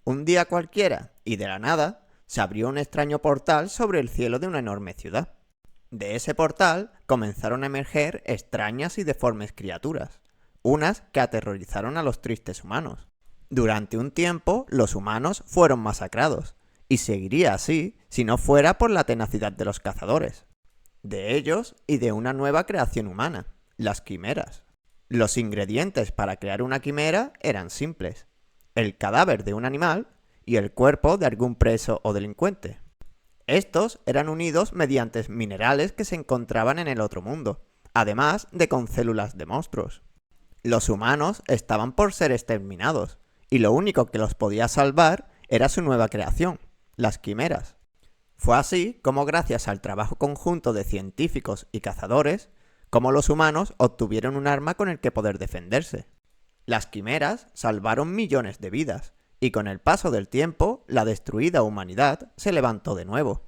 Un día cualquiera, y de la nada, se abrió un extraño portal sobre el cielo de una enorme ciudad. De ese portal comenzaron a emerger extrañas y deformes criaturas, unas que aterrorizaron a los tristes humanos. Durante un tiempo, los humanos fueron masacrados, y seguiría así si no fuera por la tenacidad de los cazadores. De ellos y de una nueva creación humana, las quimeras. Los ingredientes para crear una quimera eran simples: el cadáver de un animal y el cuerpo de algún preso o delincuente. Estos eran unidos mediante minerales que se encontraban en el otro mundo, además de con células de monstruos. Los humanos estaban por ser exterminados, y lo único que los podía salvar era su nueva creación, las quimeras. Fue así como, gracias al trabajo conjunto de científicos y cazadores, como los humanos obtuvieron un arma con el que poder defenderse. Las quimeras salvaron millones de vidas, y con el paso del tiempo, la destruida humanidad se levantó de nuevo.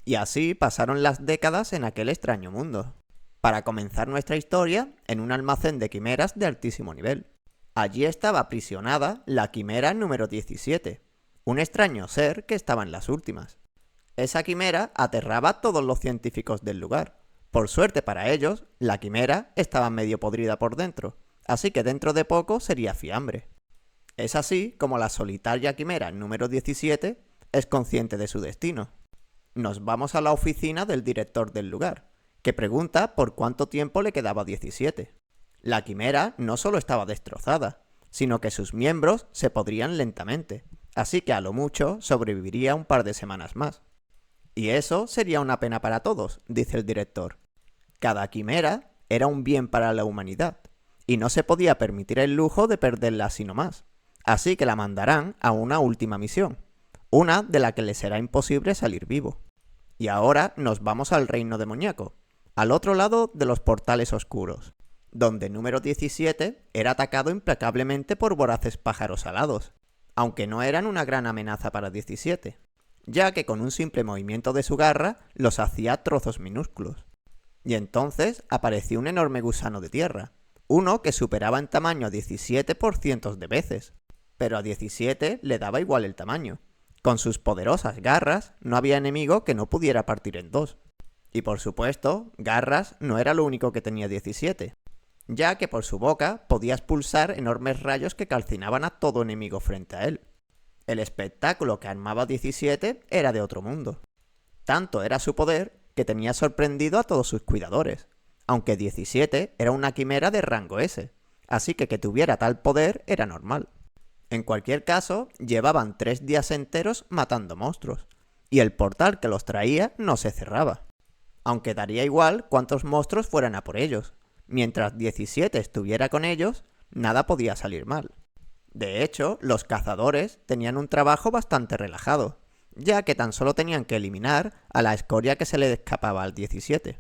Y así pasaron las décadas en aquel extraño mundo, para comenzar nuestra historia en un almacén de quimeras de altísimo nivel. Allí estaba aprisionada la quimera número 17, un extraño ser que estaba en las últimas. Esa quimera aterraba a todos los científicos del lugar. Por suerte para ellos, la quimera estaba medio podrida por dentro, así que dentro de poco sería fiambre. Es así como la solitaria quimera número 17 es consciente de su destino. Nos vamos a la oficina del director del lugar, que pregunta por cuánto tiempo le quedaba 17. La quimera no solo estaba destrozada, sino que sus miembros se podrían lentamente, así que a lo mucho sobreviviría un par de semanas más. Y eso sería una pena para todos, dice el director. Cada quimera era un bien para la humanidad, y no se podía permitir el lujo de perderla así nomás. Así que la mandarán a una última misión, una de la que le será imposible salir vivo. Y ahora nos vamos al reino demoníaco, al otro lado de los portales oscuros, donde número 17 era atacado implacablemente por voraces pájaros alados, aunque no eran una gran amenaza para 17, ya que con un simple movimiento de su garra los hacía trozos minúsculos. Y entonces apareció un enorme gusano de tierra, uno que superaba en tamaño a 17 por cientos de veces, pero a 17 le daba igual el tamaño. Con sus poderosas garras no había enemigo que no pudiera partir en dos. Y por supuesto, garras no era lo único que tenía 17, ya que por su boca podía expulsar enormes rayos que calcinaban a todo enemigo frente a él. El espectáculo que armaba 17 era de otro mundo. Tanto era su poder que tenía sorprendido a todos sus cuidadores, aunque 17 era una quimera de rango S, así que tuviera tal poder era normal. En cualquier caso, llevaban 3 días enteros matando monstruos, y el portal que los traía no se cerraba. Aunque daría igual cuántos monstruos fueran a por ellos. Mientras 17 estuviera con ellos, nada podía salir mal. De hecho, los cazadores tenían un trabajo bastante relajado, ya que tan solo tenían que eliminar a la escoria que se le escapaba al 17.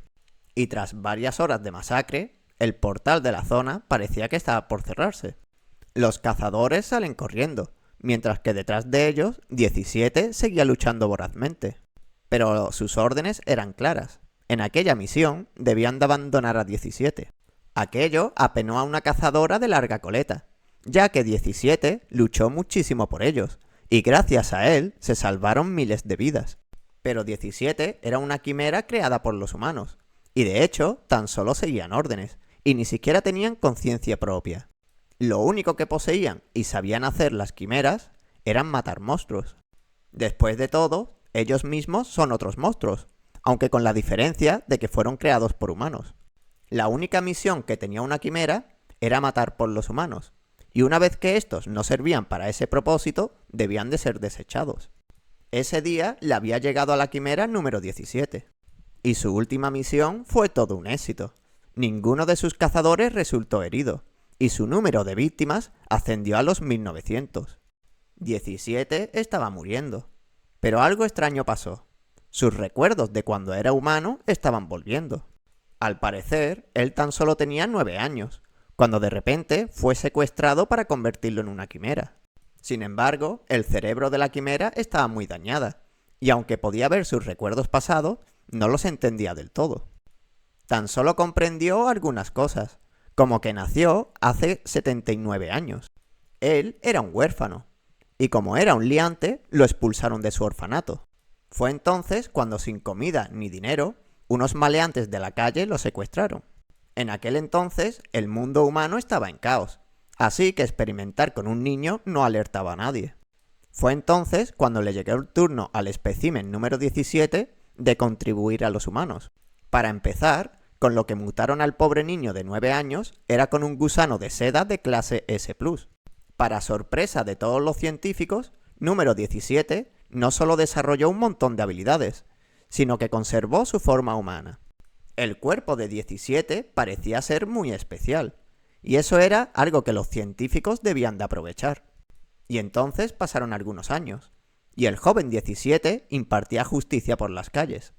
Y tras varias horas de masacre, el portal de la zona parecía que estaba por cerrarse. Los cazadores salen corriendo, mientras que detrás de ellos 17 seguía luchando vorazmente. Pero sus órdenes eran claras. En aquella misión debían de abandonar a 17. Aquello apenó a una cazadora de larga coleta, ya que 17 luchó muchísimo por ellos, y gracias a él se salvaron miles de vidas. Pero 17 era una quimera creada por los humanos, y de hecho tan solo seguían órdenes, y ni siquiera tenían conciencia propia. Lo único que poseían y sabían hacer las quimeras eran matar monstruos. Después de todo, ellos mismos son otros monstruos, aunque con la diferencia de que fueron creados por humanos. La única misión que tenía una quimera era matar por los humanos, y una vez que estos no servían para ese propósito, debían de ser desechados. Ese día le había llegado a la quimera número 17, y su última misión fue todo un éxito. Ninguno de sus cazadores resultó herido, y su número de víctimas ascendió a los 1900. 17 estaba muriendo, pero algo extraño pasó. Sus recuerdos de cuando era humano estaban volviendo. Al parecer, él tan solo tenía 9 años, cuando de repente fue secuestrado para convertirlo en una quimera. Sin embargo, el cerebro de la quimera estaba muy dañada, y aunque podía ver sus recuerdos pasados, no los entendía del todo. Tan solo comprendió algunas cosas, como que nació hace 79 años. Él era un huérfano, y como era un liante, lo expulsaron de su orfanato. Fue entonces cuando, sin comida ni dinero, unos maleantes de la calle lo secuestraron. En aquel entonces, el mundo humano estaba en caos, así que experimentar con un niño no alertaba a nadie. Fue entonces cuando le llegó el turno al espécimen número 17 de contribuir a los humanos. Para empezar, con lo que mutaron al pobre niño de 9 años era con un gusano de seda de clase S+. Para sorpresa de todos los científicos, número 17 no solo desarrolló un montón de habilidades, sino que conservó su forma humana. El cuerpo de 17 parecía ser muy especial, y eso era algo que los científicos debían de aprovechar. Y entonces pasaron algunos años, y el joven 17 impartía justicia por las calles.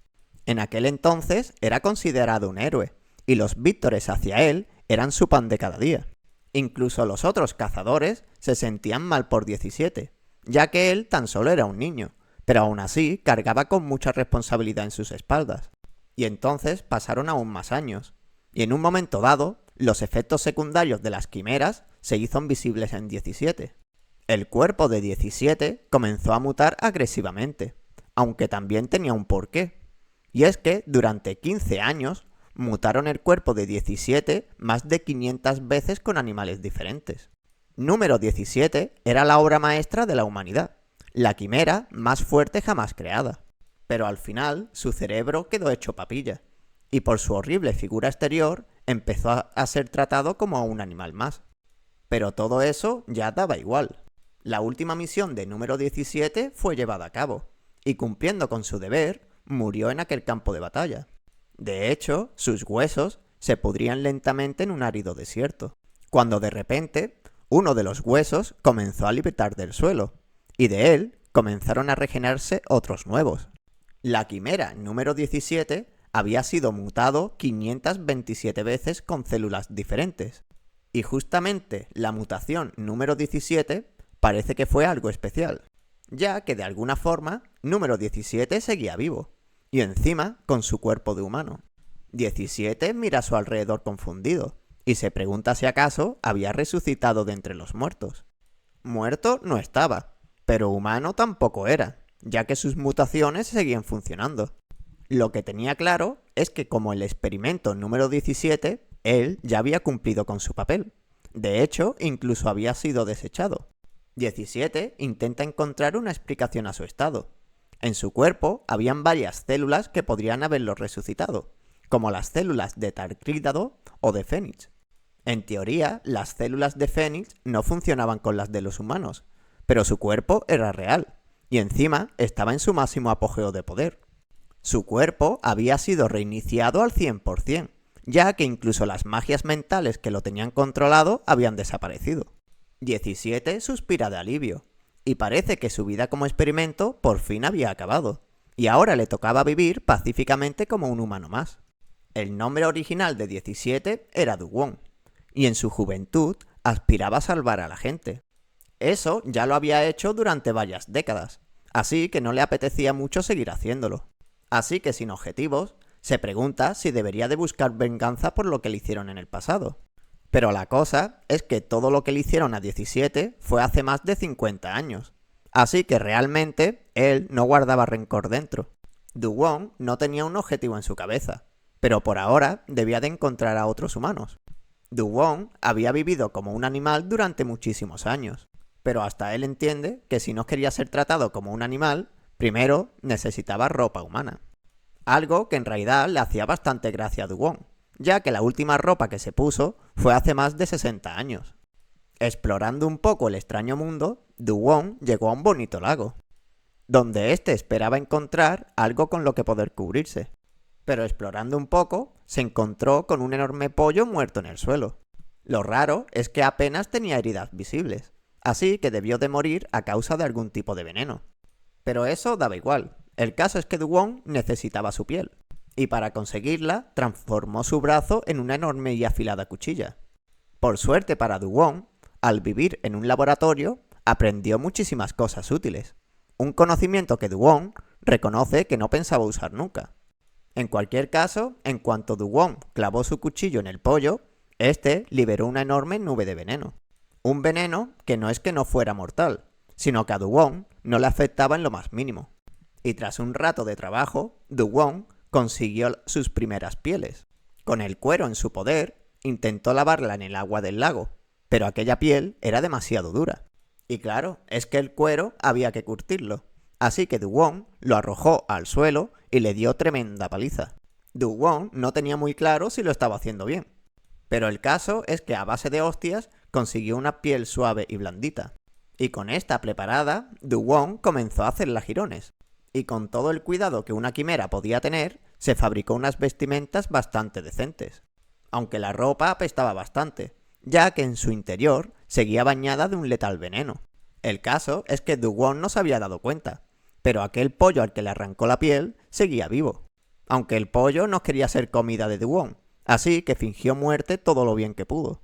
En aquel entonces era considerado un héroe, y los víctores hacia él eran su pan de cada día. Incluso los otros cazadores se sentían mal por 17, ya que él tan solo era un niño, pero aún así cargaba con mucha responsabilidad en sus espaldas. Y entonces pasaron aún más años, y en un momento dado, los efectos secundarios de las quimeras se hicieron visibles en 17. El cuerpo de 17 comenzó a mutar agresivamente, aunque también tenía un porqué. Y es que durante 15 años mutaron el cuerpo de 17 más de 500 veces con animales diferentes. Número 17 era la obra maestra de la humanidad, la quimera más fuerte jamás creada. Pero al final su cerebro quedó hecho papilla, y por su horrible figura exterior empezó a ser tratado como un animal más. Pero todo eso ya daba igual. La última misión de número 17 fue llevada a cabo, y cumpliendo con su deber, murió en aquel campo de batalla. De hecho, sus huesos se pudrían lentamente en un árido desierto, cuando de repente, uno de los huesos comenzó a libertar del suelo, y de él comenzaron a regenerarse otros nuevos. La quimera número 17 había sido mutado 527 veces con células diferentes, y justamente la mutación número 17 parece que fue algo especial, ya que de alguna forma número 17 seguía vivo, y encima con su cuerpo de humano. 17 mira a su alrededor confundido, y se pregunta si acaso había resucitado de entre los muertos. Muerto no estaba, pero humano tampoco era, ya que sus mutaciones seguían funcionando. Lo que tenía claro es que como el experimento número 17, él ya había cumplido con su papel. De hecho, incluso había sido desechado. 17 intenta encontrar una explicación a su estado. En su cuerpo habían varias células que podrían haberlo resucitado, como las células de Tarclídado o de Fénix. En teoría, las células de Fénix no funcionaban con las de los humanos, pero su cuerpo era real, y encima estaba en su máximo apogeo de poder. Su cuerpo había sido reiniciado al 100%, ya que incluso las magias mentales que lo tenían controlado habían desaparecido. 17 suspira de alivio, y parece que su vida como experimento por fin había acabado, y ahora le tocaba vivir pacíficamente como un humano más. El nombre original de 17 era Du Wong, y en su juventud aspiraba a salvar a la gente. Eso ya lo había hecho durante varias décadas, así que no le apetecía mucho seguir haciéndolo. Así que sin objetivos, se pregunta si debería de buscar venganza por lo que le hicieron en el pasado. Pero la cosa es que todo lo que le hicieron a 17 fue hace más de 50 años, así que realmente él no guardaba rencor dentro. Du Wong no tenía un objetivo en su cabeza, pero por ahora debía de encontrar a otros humanos. Du Wong había vivido como un animal durante muchísimos años, pero hasta él entiende que si no quería ser tratado como un animal, primero necesitaba ropa humana. Algo que en realidad le hacía bastante gracia a Du Wong, ya que la última ropa que se puso fue hace más de 60 años. Explorando un poco el extraño mundo, Du Wong llegó a un bonito lago, donde éste esperaba encontrar algo con lo que poder cubrirse. Pero explorando un poco, se encontró con un enorme pollo muerto en el suelo. Lo raro es que apenas tenía heridas visibles, así que debió de morir a causa de algún tipo de veneno. Pero eso daba igual, el caso es que Du Wong necesitaba su piel, y para conseguirla transformó su brazo en una enorme y afilada cuchilla. Por suerte para Du Wong, al vivir en un laboratorio, aprendió muchísimas cosas útiles, un conocimiento que Du Wong reconoce que no pensaba usar nunca. En cualquier caso, en cuanto Du Wong clavó su cuchillo en el pollo, este liberó una enorme nube de veneno. Un veneno que no es que no fuera mortal, sino que a Duwon no le afectaba en lo más mínimo. Y tras un rato de trabajo, Duwon consiguió sus primeras pieles. Con el cuero en su poder, intentó lavarla en el agua del lago, pero aquella piel era demasiado dura. Y claro, es que el cuero había que curtirlo, así que Duwon lo arrojó al suelo y le dio tremenda paliza. Duwon no tenía muy claro si lo estaba haciendo bien, pero el caso es que a base de hostias consiguió una piel suave y blandita. Y con esta preparada, Duwon comenzó a hacerla jirones. Y con todo el cuidado que una quimera podía tener, se fabricó unas vestimentas bastante decentes. Aunque la ropa apestaba bastante, ya que en su interior seguía bañada de un letal veneno. El caso es que Duwon no se había dado cuenta, pero aquel pollo al que le arrancó la piel seguía vivo. Aunque el pollo no quería ser comida de Duwon, así que fingió muerte todo lo bien que pudo.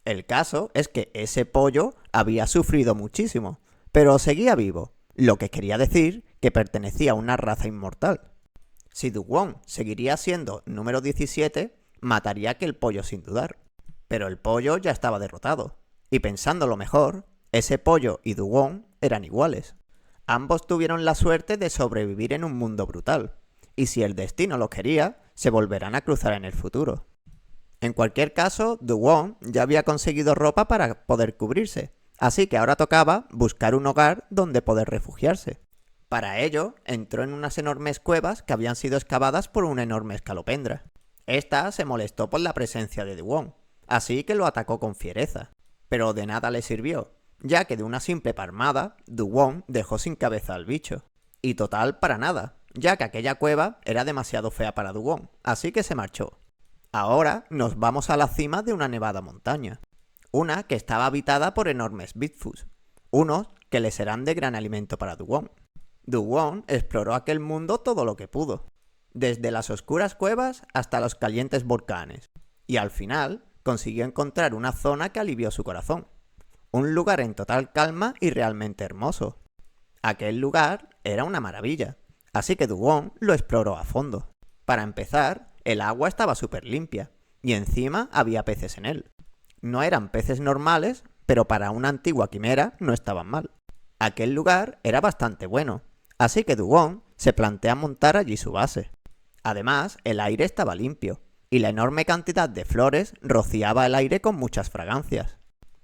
El caso es que ese pollo había sufrido muchísimo, pero seguía vivo, lo que quería decir que pertenecía a una raza inmortal. Si Duwon seguiría siendo número 17, mataría a aquel pollo sin dudar. Pero el pollo ya estaba derrotado, y pensándolo mejor, ese pollo y Duwon eran iguales. Ambos tuvieron la suerte de sobrevivir en un mundo brutal, y si el destino lo quería, se volverán a cruzar en el futuro. En cualquier caso, Duwon ya había conseguido ropa para poder cubrirse, así que ahora tocaba buscar un hogar donde poder refugiarse. Para ello, entró en unas enormes cuevas que habían sido excavadas por una enorme escalopendra. Esta se molestó por la presencia de Duwon, así que lo atacó con fiereza. Pero de nada le sirvió, ya que de una simple palmada, Duwon dejó sin cabeza al bicho. Y total para nada, ya que aquella cueva era demasiado fea para Duwon, así que se marchó. Ahora nos vamos a la cima de una nevada montaña, una que estaba habitada por enormes Bigfoots, unos que le serán de gran alimento para Duwon. Duwon exploró aquel mundo todo lo que pudo, desde las oscuras cuevas hasta los calientes volcanes, y al final consiguió encontrar una zona que alivió su corazón, un lugar en total calma y realmente hermoso. Aquel lugar era una maravilla, así que Duwon lo exploró a fondo. Para empezar, el agua estaba súper limpia, y encima había peces en él. No eran peces normales, pero para una antigua quimera no estaban mal. Aquel lugar era bastante bueno, así que Duwon se plantea montar allí su base. Además, el aire estaba limpio, y la enorme cantidad de flores rociaba el aire con muchas fragancias.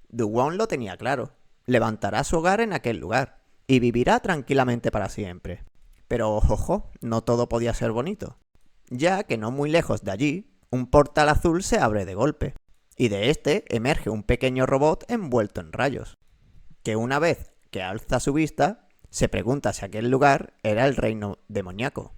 Duwon lo tenía claro, levantará su hogar en aquel lugar, y vivirá tranquilamente para siempre. Pero ojo, no todo podía ser bonito, ya que no muy lejos de allí, un portal azul se abre de golpe, y de este emerge un pequeño robot envuelto en rayos, que una vez que alza su vista, se pregunta si aquel lugar era el reino demoníaco.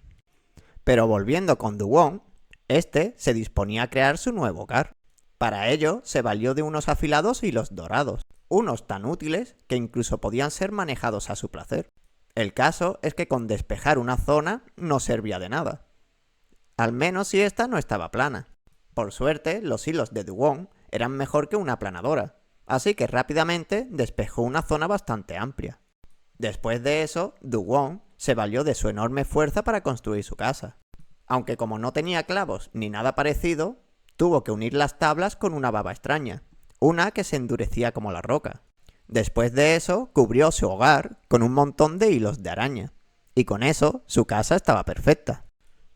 Pero volviendo con Duwon, este se disponía a crear su nuevo hogar. Para ello se valió de unos afilados hilos dorados, unos tan útiles que incluso podían ser manejados a su placer. El caso es que con despejar una zona no servía de nada, al menos si esta no estaba plana. Por suerte, los hilos de Duwon eran mejor que una aplanadora, así que rápidamente despejó una zona bastante amplia. Después de eso, Duwon se valió de su enorme fuerza para construir su casa. Aunque como no tenía clavos ni nada parecido, tuvo que unir las tablas con una baba extraña, una que se endurecía como la roca. Después de eso, cubrió su hogar con un montón de hilos de araña, y con eso su casa estaba perfecta.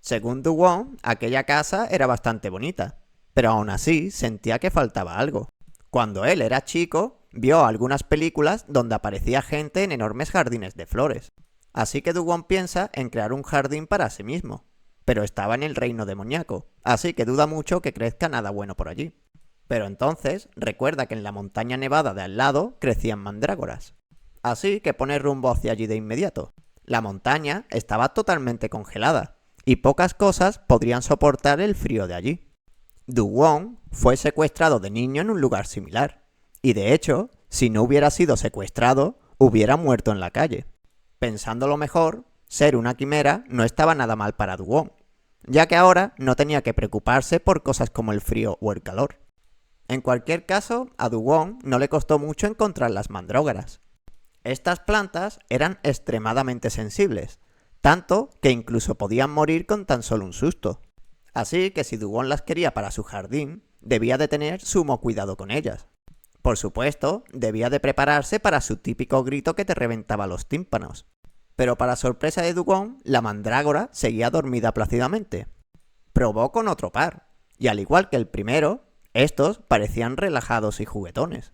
Según Duwon, aquella casa era bastante bonita, pero aún así sentía que faltaba algo. Cuando él era chico, vio algunas películas donde aparecía gente en enormes jardines de flores. Así que Duwon piensa en crear un jardín para sí mismo, pero estaba en el reino demoníaco, así que duda mucho que crezca nada bueno por allí. Pero entonces recuerda que en la montaña nevada de al lado crecían mandrágoras, así que pone rumbo hacia allí de inmediato. La montaña estaba totalmente congelada, y pocas cosas podrían soportar el frío de allí. Duwon fue secuestrado de niño en un lugar similar, y de hecho, si no hubiera sido secuestrado, hubiera muerto en la calle. Pensándolo mejor, ser una quimera no estaba nada mal para Duwon, ya que ahora no tenía que preocuparse por cosas como el frío o el calor. En cualquier caso, a Duwon no le costó mucho encontrar las mandrágoras. Estas plantas eran extremadamente sensibles, tanto que incluso podían morir con tan solo un susto. Así que si Duwon las quería para su jardín, debía de tener sumo cuidado con ellas. Por supuesto, debía de prepararse para su típico grito que te reventaba los tímpanos. Pero para sorpresa de Dugong, la mandrágora seguía dormida plácidamente. Probó con otro par, y al igual que el primero, estos parecían relajados y juguetones.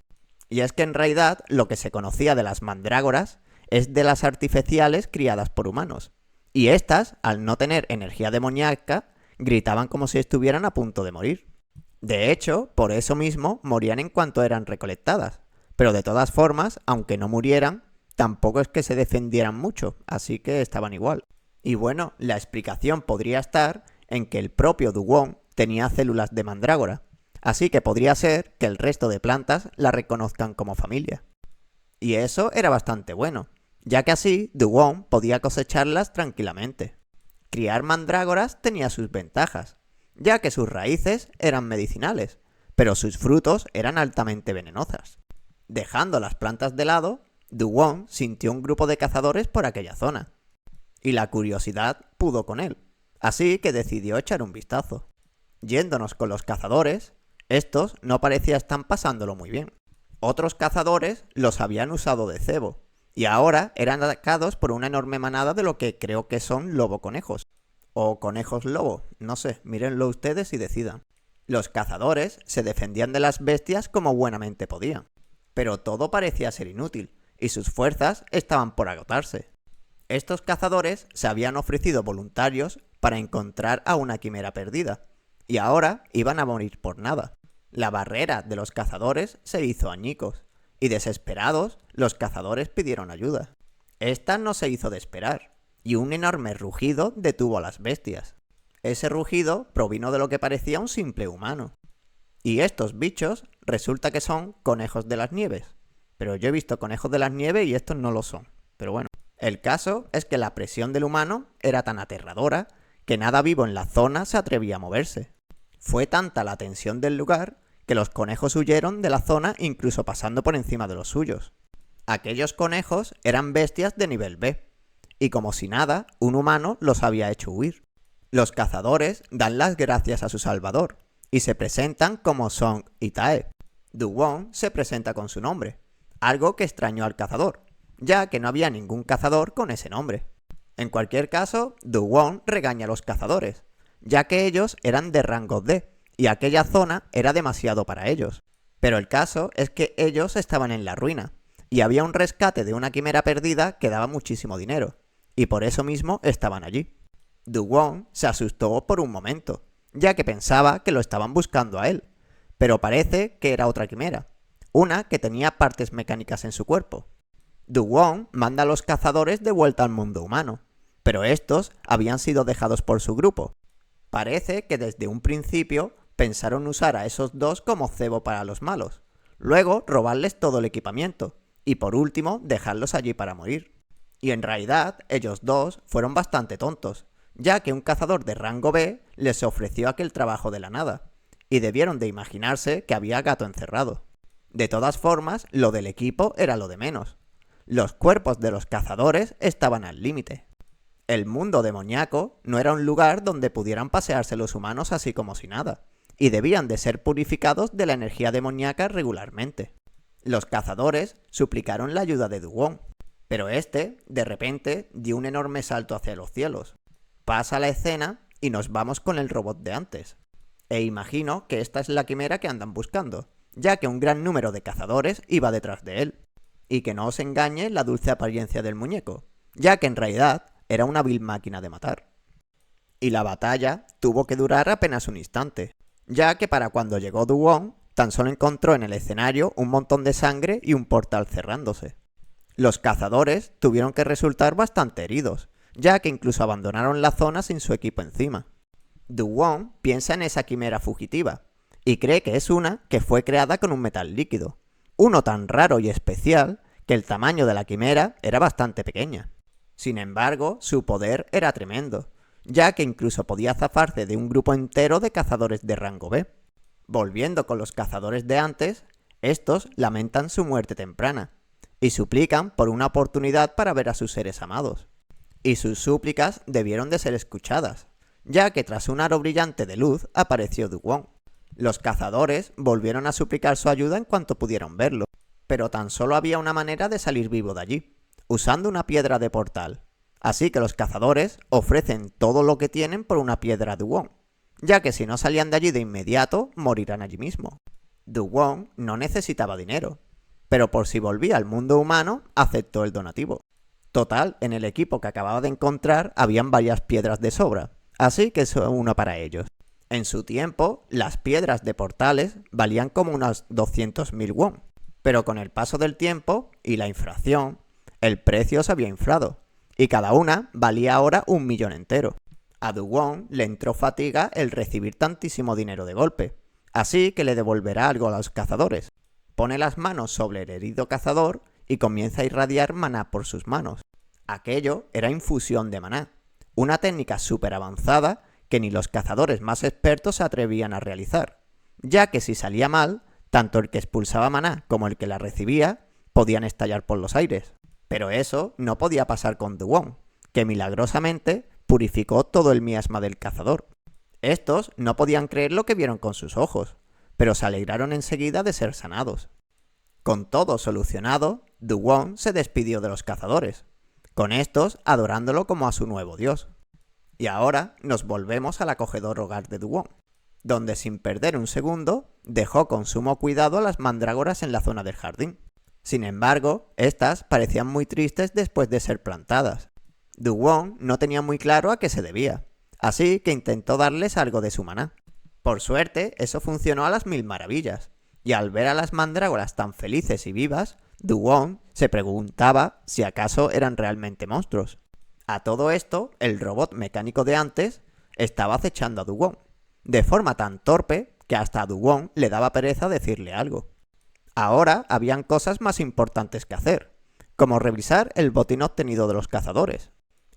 Y es que en realidad lo que se conocía de las mandrágoras es de las artificiales criadas por humanos. Y estas, al no tener energía demoníaca, gritaban como si estuvieran a punto de morir. De hecho, por eso mismo morían en cuanto eran recolectadas. Pero de todas formas, aunque no murieran, tampoco es que se defendieran mucho, así que estaban igual. Y bueno, la explicación podría estar en que el propio Dugong tenía células de mandrágora, así que podría ser que el resto de plantas la reconozcan como familia. Y eso era bastante bueno, ya que así Dugong podía cosecharlas tranquilamente. Criar mandrágoras tenía sus ventajas, ya que sus raíces eran medicinales, pero sus frutos eran altamente venenosas. Dejando las plantas de lado, Dugong sintió un grupo de cazadores por aquella zona, y la curiosidad pudo con él, así que decidió echar un vistazo. Yéndonos con los cazadores, estos no parecían estar pasándolo muy bien. Otros cazadores los habían usado de cebo, y ahora eran atacados por una enorme manada de lo que creo que son lobo-conejos. O conejos lobo, no sé, mírenlo ustedes y decidan. Los cazadores se defendían de las bestias como buenamente podían, pero todo parecía ser inútil, y sus fuerzas estaban por agotarse. Estos cazadores se habían ofrecido voluntarios para encontrar a una quimera perdida, y ahora iban a morir por nada. La barrera de los cazadores se hizo añicos, y desesperados, los cazadores pidieron ayuda. Esta no se hizo de esperar, y un enorme rugido detuvo a las bestias. Ese rugido provino de lo que parecía un simple humano. Y estos bichos resulta que son conejos de las nieves. Pero yo he visto conejos de las nieves y estos no lo son. Pero bueno, el caso es que la presión del humano era tan aterradora que nada vivo en la zona se atrevía a moverse. Fue tanta la tensión del lugar que los conejos huyeron de la zona incluso pasando por encima de los suyos. Aquellos conejos eran bestias de nivel B, y como si nada, un humano los había hecho huir. Los cazadores dan las gracias a su salvador, y se presentan como Song y Tae. Dugong se presenta con su nombre, algo que extrañó al cazador, ya que no había ningún cazador con ese nombre. En cualquier caso, Dugong regaña a los cazadores, ya que ellos eran de rango D, y aquella zona era demasiado para ellos. Pero el caso es que ellos estaban en la ruina, y había un rescate de una quimera perdida que daba muchísimo dinero, y por eso mismo estaban allí. Dugong se asustó por un momento, ya que pensaba que lo estaban buscando a él, pero parece que era otra quimera, una que tenía partes mecánicas en su cuerpo. Dugong manda a los cazadores de vuelta al mundo humano, pero estos habían sido dejados por su grupo. Parece que desde un principio pensaron usar a esos dos como cebo para los malos, luego robarles todo el equipamiento, y por último dejarlos allí para morir. Y en realidad ellos dos fueron bastante tontos, ya que un cazador de rango B les ofreció aquel trabajo de la nada, y debieron de imaginarse que había gato encerrado. De todas formas, lo del equipo era lo de menos. Los cuerpos de los cazadores estaban al límite. El mundo demoníaco no era un lugar donde pudieran pasearse los humanos así como si nada, y debían de ser purificados de la energía demoníaca regularmente. Los cazadores suplicaron la ayuda de Dugong, pero este, de repente, dio un enorme salto hacia los cielos. Pasa la escena y nos vamos con el robot de antes. E imagino que esta es la quimera que andan buscando, ya que un gran número de cazadores iba detrás de él. Y que no os engañe la dulce apariencia del muñeco, ya que en realidad era una vil máquina de matar. Y la batalla tuvo que durar apenas un instante, ya que para cuando llegó Dugong, tan solo encontró en el escenario un montón de sangre y un portal cerrándose. Los cazadores tuvieron que resultar bastante heridos, ya que incluso abandonaron la zona sin su equipo encima. Dugong piensa en esa quimera fugitiva, y cree que es una que fue creada con un metal líquido, uno tan raro y especial que el tamaño de la quimera era bastante pequeña. Sin embargo, su poder era tremendo, ya que incluso podía zafarse de un grupo entero de cazadores de rango B. Volviendo con los cazadores de antes, estos lamentan su muerte temprana, y suplican por una oportunidad para ver a sus seres amados. Y sus súplicas debieron de ser escuchadas, ya que tras un aro brillante de luz apareció Dugong. Los cazadores volvieron a suplicar su ayuda en cuanto pudieron verlo, pero tan solo había una manera de salir vivo de allí, usando una piedra de portal. Así que los cazadores ofrecen todo lo que tienen por una piedra Dugong, ya que si no salían de allí de inmediato, morirán allí mismo. Dugong no necesitaba dinero, pero por si volvía al mundo humano, aceptó el donativo. Total, en el equipo que acababa de encontrar habían varias piedras de sobra, así que eso uno para ellos. En su tiempo, las piedras de portales valían como unos 200.000 won, pero con el paso del tiempo y la inflación, el precio se había inflado, y cada una valía ahora 1.000.000 entero. A Dugong le entró fatiga el recibir tantísimo dinero de golpe, así que le devolverá algo a los cazadores. Pone las manos sobre el herido cazador y comienza a irradiar maná por sus manos. Aquello era infusión de maná, una técnica súper avanzada que ni los cazadores más expertos se atrevían a realizar, ya que si salía mal, tanto el que expulsaba maná como el que la recibía podían estallar por los aires. Pero eso no podía pasar con Dugong, que milagrosamente purificó todo el miasma del cazador. Estos no podían creer lo que vieron con sus ojos, pero se alegraron enseguida de ser sanados. Con todo solucionado, Dugong se despidió de los cazadores, con estos adorándolo como a su nuevo dios. Y ahora nos volvemos al acogedor hogar de Dugong, donde sin perder un segundo dejó con sumo cuidado a las mandrágoras en la zona del jardín. Sin embargo, estas parecían muy tristes después de ser plantadas. Dugong no tenía muy claro a qué se debía, así que intentó darles algo de su maná. Por suerte, eso funcionó a las 1000 maravillas, y al ver a las mandrágoras tan felices y vivas, Dugong se preguntaba si acaso eran realmente monstruos. A todo esto, el robot mecánico de antes estaba acechando a Dugong, de forma tan torpe que hasta a Dugong le daba pereza decirle algo. Ahora habían cosas más importantes que hacer, como revisar el botín obtenido de los cazadores.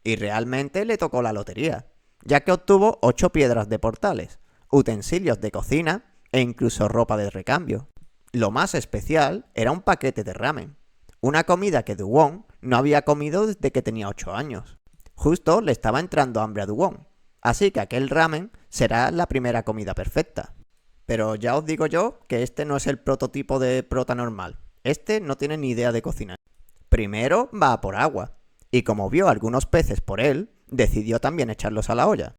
Y realmente le tocó la lotería, ya que obtuvo 8 piedras de portales, utensilios de cocina e incluso ropa de recambio. Lo más especial era un paquete de ramen, una comida que Dugong no había comido desde que tenía 8 años. Justo le estaba entrando hambre a Dugong, así que aquel ramen será la primera comida perfecta. Pero ya os digo yo que este no es el prototipo de prota normal. Este no tiene ni idea de cocinar. Primero va a por agua, y como vio algunos peces por él, decidió también echarlos a la olla.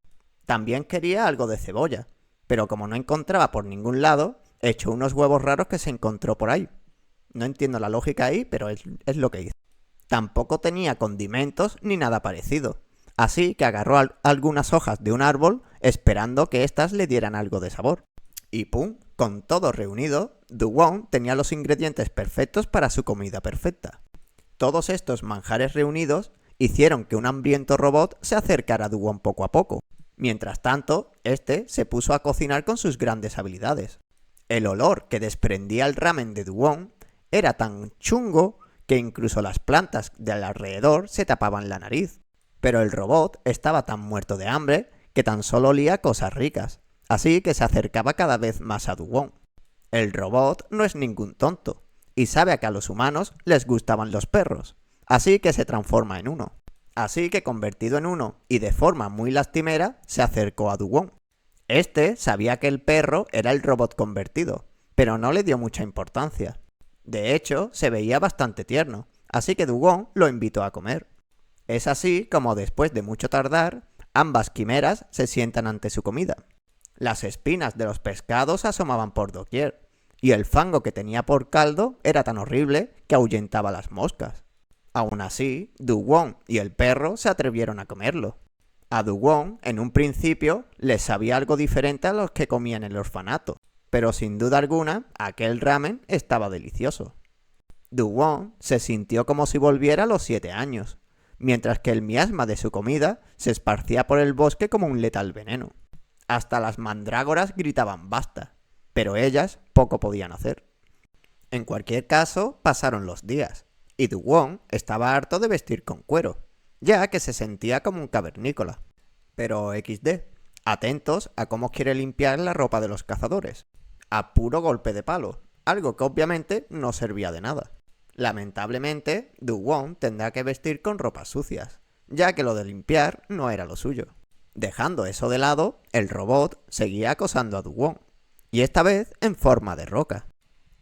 También quería algo de cebolla, pero como no encontraba por ningún lado, echó unos huevos raros que se encontró por ahí. No entiendo la lógica ahí, pero es lo que hizo. Tampoco tenía condimentos ni nada parecido, así que agarró algunas hojas de un árbol esperando que éstas le dieran algo de sabor. Y ¡pum! Con todo reunido, Dugong tenía los ingredientes perfectos para su comida perfecta. Todos estos manjares reunidos hicieron que un hambriento robot se acercara a Dugong poco a poco. Mientras tanto, este se puso a cocinar con sus grandes habilidades. El olor que desprendía el ramen de Dugong era tan chungo que incluso las plantas del alrededor se tapaban la nariz. Pero el robot estaba tan muerto de hambre que tan solo olía cosas ricas, así que se acercaba cada vez más a Dugong. El robot no es ningún tonto, y sabe que a los humanos les gustaban los perros, así que se transforma en uno. Así que convertido en uno y de forma muy lastimera, se acercó a Dugong. Este sabía que el perro era el robot convertido, pero no le dio mucha importancia. De hecho, se veía bastante tierno, así que Dugong lo invitó a comer. Es así como después de mucho tardar, ambas quimeras se sientan ante su comida. Las espinas de los pescados asomaban por doquier, y el fango que tenía por caldo era tan horrible que ahuyentaba las moscas. Aún así, Dugong y el perro se atrevieron a comerlo. A Dugong, en un principio, les sabía algo diferente a los que comían en el orfanato, pero sin duda alguna, aquel ramen estaba delicioso. Dugong se sintió como si volviera a los 7 años, mientras que el miasma de su comida se esparcía por el bosque como un letal veneno. Hasta las mandrágoras gritaban basta, pero ellas poco podían hacer. En cualquier caso, pasaron los días, y Dugong estaba harto de vestir con cuero, ya que se sentía como un cavernícola. Pero XD, atentos a cómo quiere limpiar la ropa de los cazadores, a puro golpe de palo, algo que obviamente no servía de nada. Lamentablemente, Dugong tendrá que vestir con ropas sucias, ya que lo de limpiar no era lo suyo. Dejando eso de lado, el robot seguía acosando a Dugong, y esta vez en forma de roca.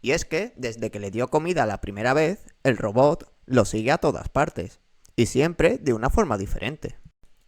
Y es que, desde que le dio comida la primera vez, el robot lo sigue a todas partes, y siempre de una forma diferente.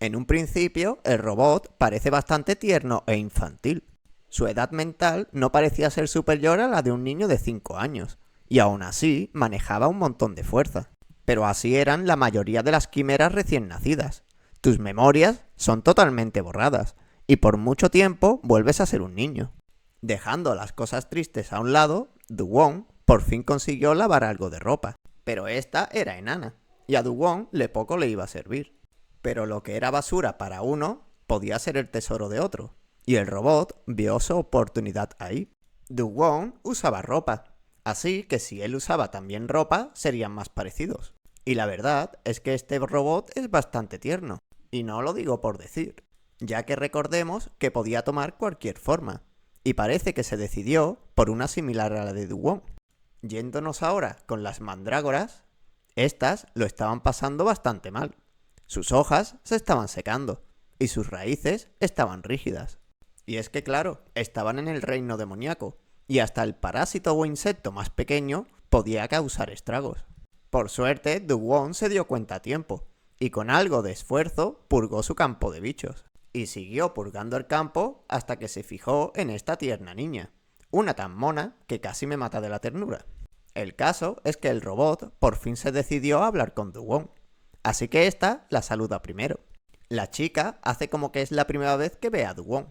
En un principio, el robot parece bastante tierno e infantil. Su edad mental no parecía ser superior a la de un niño de 5 años, y aún así manejaba un montón de fuerza. Pero así eran la mayoría de las quimeras recién nacidas. Tus memorias son totalmente borradas, y por mucho tiempo vuelves a ser un niño. Dejando las cosas tristes a un lado, Dugong por fin consiguió lavar algo de ropa, pero esta era enana, y a Dugong poco le iba a servir. Pero lo que era basura para uno podía ser el tesoro de otro, y el robot vio su oportunidad ahí. Dugong usaba ropa, así que si él usaba también ropa serían más parecidos. Y la verdad es que este robot es bastante tierno, y no lo digo por decir, ya que recordemos que podía tomar cualquier forma, y parece que se decidió por una similar a la de Dugong. Yéndonos ahora con las mandrágoras, estas lo estaban pasando bastante mal. Sus hojas se estaban secando, y sus raíces estaban rígidas. Y es que claro, estaban en el reino demoníaco, y hasta el parásito o insecto más pequeño podía causar estragos. Por suerte, Dugong se dio cuenta a tiempo, y con algo de esfuerzo purgó su campo de bichos. Y siguió purgando el campo hasta que se fijó en esta tierna niña, una tan mona que casi me mata de la ternura. El caso es que el robot por fin se decidió a hablar con Dugong, así que esta la saluda primero. La chica hace como que es la primera vez que ve a Dugong,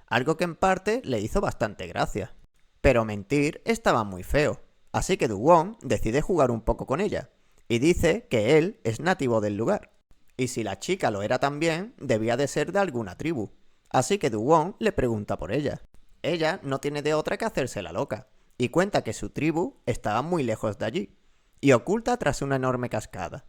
algo que en parte le hizo bastante gracia. Pero mentir estaba muy feo, así que Dugong decide jugar un poco con ella, y dice que él es nativo del lugar. Y si la chica lo era también, debía de ser de alguna tribu. Así que Dugong le pregunta por ella. Ella no tiene de otra que hacerse la loca, y cuenta que su tribu estaba muy lejos de allí, y oculta tras una enorme cascada.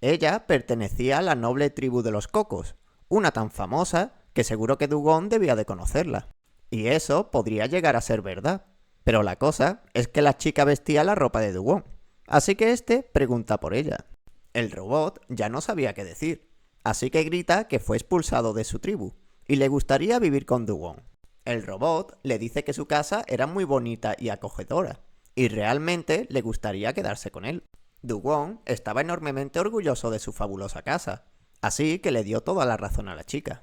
Ella pertenecía a la noble tribu de los Cocos, una tan famosa que seguro que Dugong debía de conocerla. Y eso podría llegar a ser verdad, pero la cosa es que la chica vestía la ropa de Dugong, así que este pregunta por ella. El robot ya no sabía qué decir, así que grita que fue expulsado de su tribu y le gustaría vivir con Dugong. El robot le dice que su casa era muy bonita y acogedora, y realmente le gustaría quedarse con él. Dugong estaba enormemente orgulloso de su fabulosa casa, así que le dio toda la razón a la chica.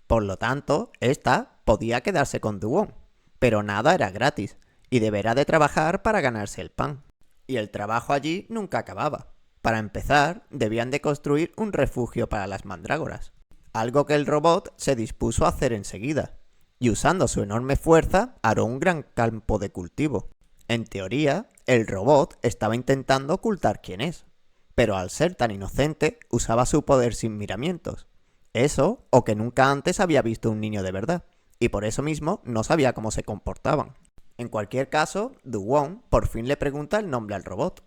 Por lo tanto, esta podía quedarse con Dugong, pero nada era gratis, y deberá de trabajar para ganarse el pan. Y el trabajo allí nunca acababa. Para empezar, debían de construir un refugio para las mandrágoras, algo que el robot se dispuso a hacer enseguida, y usando su enorme fuerza aró un gran campo de cultivo. En teoría, el robot estaba intentando ocultar quién es, pero al ser tan inocente usaba su poder sin miramientos. Eso o que nunca antes había visto un niño de verdad, y por eso mismo no sabía cómo se comportaban. En cualquier caso, Dugong por fin le pregunta el nombre al robot,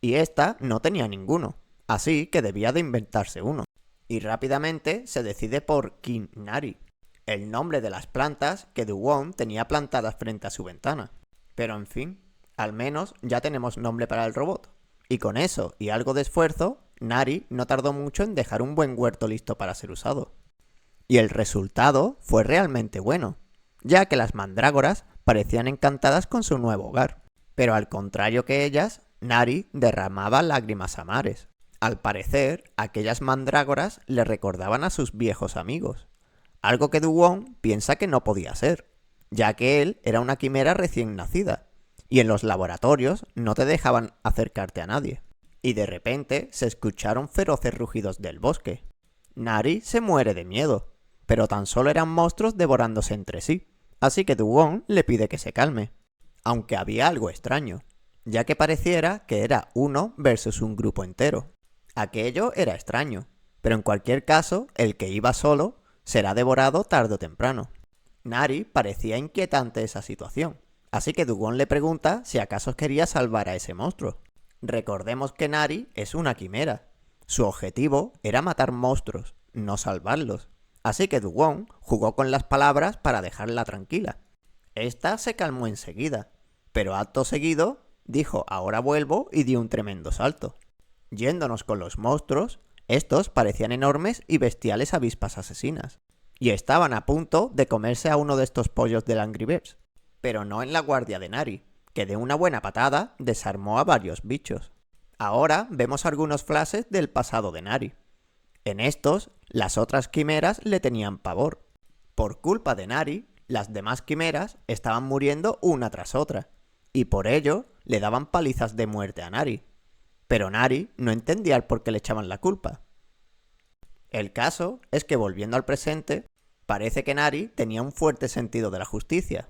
y esta no tenía ninguno, así que debía de inventarse uno. Y rápidamente se decide por Nari, el nombre de las plantas que Dugong tenía plantadas frente a su ventana. Pero en fin, al menos ya tenemos nombre para el robot. Y con eso y algo de esfuerzo, Nari no tardó mucho en dejar un buen huerto listo para ser usado. Y el resultado fue realmente bueno, ya que las mandrágoras parecían encantadas con su nuevo hogar. Pero al contrario que ellas, Nari derramaba lágrimas a mares. Al parecer, aquellas mandrágoras le recordaban a sus viejos amigos, algo que Dugong piensa que no podía ser, ya que él era una quimera recién nacida, y en los laboratorios no te dejaban acercarte a nadie. Y de repente se escucharon feroces rugidos del bosque. Nari se muere de miedo, pero tan solo eran monstruos devorándose entre sí, así que Dugong le pide que se calme. Aunque había algo extraño, ya que pareciera que era uno versus un grupo entero. Aquello era extraño, pero en cualquier caso, el que iba solo será devorado tarde o temprano. Nari parecía inquietante esa situación, así que Dugong le pregunta si acaso quería salvar a ese monstruo. Recordemos que Nari es una quimera. Su objetivo era matar monstruos, no salvarlos. Así que Dugong jugó con las palabras para dejarla tranquila. Esta se calmó enseguida, pero acto seguido dijo ahora vuelvo y dio un tremendo salto. Yéndonos con los monstruos, estos parecían enormes y bestiales avispas asesinas, y estaban a punto de comerse a uno de estos pollos del Angry Birds. pero no en la guardia de Nari, que de una buena patada desarmó a varios bichos. Ahora vemos algunos flashes del pasado de Nari. En estos, las otras quimeras le tenían pavor. Por culpa de Nari, las demás quimeras estaban muriendo una tras otra, y por ello le daban palizas de muerte a Nari. Pero Nari no entendía el por qué le echaban la culpa. El caso es que, volviendo al presente, parece que Nari tenía un fuerte sentido de la justicia.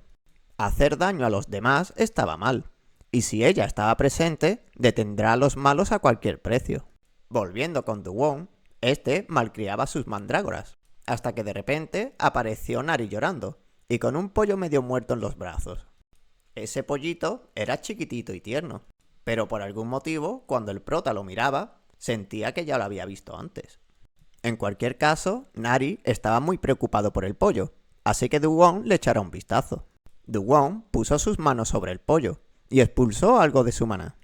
Hacer daño a los demás estaba mal, y si ella estaba presente, detendrá a los malos a cualquier precio. Volviendo con Du-Won, este malcriaba sus mandrágoras, hasta que de repente apareció Nari llorando, y con un pollo medio muerto en los brazos. Ese pollito era chiquitito y tierno, pero por algún motivo, cuando el prota lo miraba, sentía que ya lo había visto antes. En cualquier caso, Nari estaba muy preocupado por el pollo, así que Du-Won le echará un vistazo. Du-Won puso sus manos sobre el pollo y expulsó algo de su maná.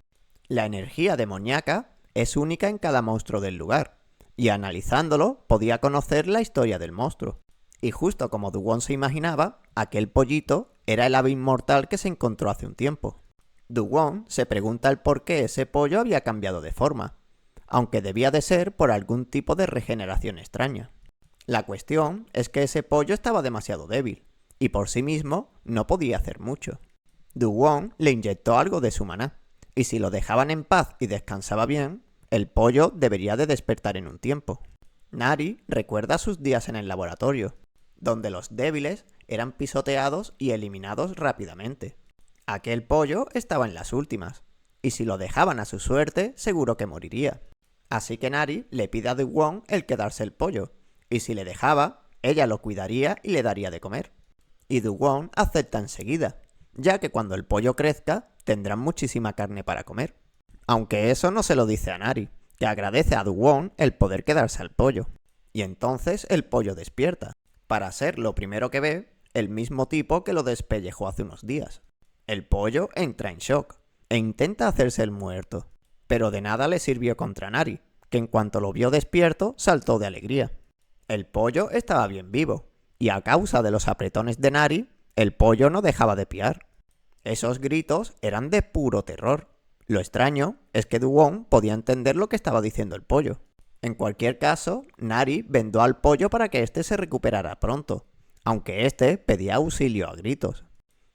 La energía demoníaca es única en cada monstruo del lugar, y analizándolo podía conocer la historia del monstruo. Y justo como Du-Won se imaginaba, aquel pollito era el ave inmortal que se encontró hace un tiempo. Du-Won se pregunta el por qué ese pollo había cambiado de forma, aunque debía de ser por algún tipo de regeneración extraña. La cuestión es que ese pollo estaba demasiado débil, y por sí mismo no podía hacer mucho. Du-Won le inyectó algo de su maná, y si lo dejaban en paz y descansaba bien, el pollo debería de despertar en un tiempo. Nari recuerda sus días en el laboratorio, donde los débiles eran pisoteados y eliminados rápidamente. Aquel pollo estaba en las últimas, y si lo dejaban a su suerte, seguro que moriría. Así que Nari le pide a Du-Won el quedarse el pollo, y si le dejaba, ella lo cuidaría y le daría de comer. Y Du-Won acepta enseguida, ya que cuando el pollo crezca, tendrán muchísima carne para comer. Aunque eso no se lo dice a Nari, que agradece a Du-Won el poder quedarse al pollo. Y entonces el pollo despierta, para ser lo primero que ve, el mismo tipo que lo despellejó hace unos días. El pollo entra en shock, e intenta hacerse el muerto, pero de nada le sirvió contra Nari, que en cuanto lo vio despierto, saltó de alegría. El pollo estaba bien vivo, y a causa de los apretones de Nari, el pollo no dejaba de piar. Esos gritos eran de puro terror. Lo extraño es que Du-Won podía entender lo que estaba diciendo el pollo. En cualquier caso, Nari vendó al pollo para que éste se recuperara pronto, aunque éste pedía auxilio a gritos.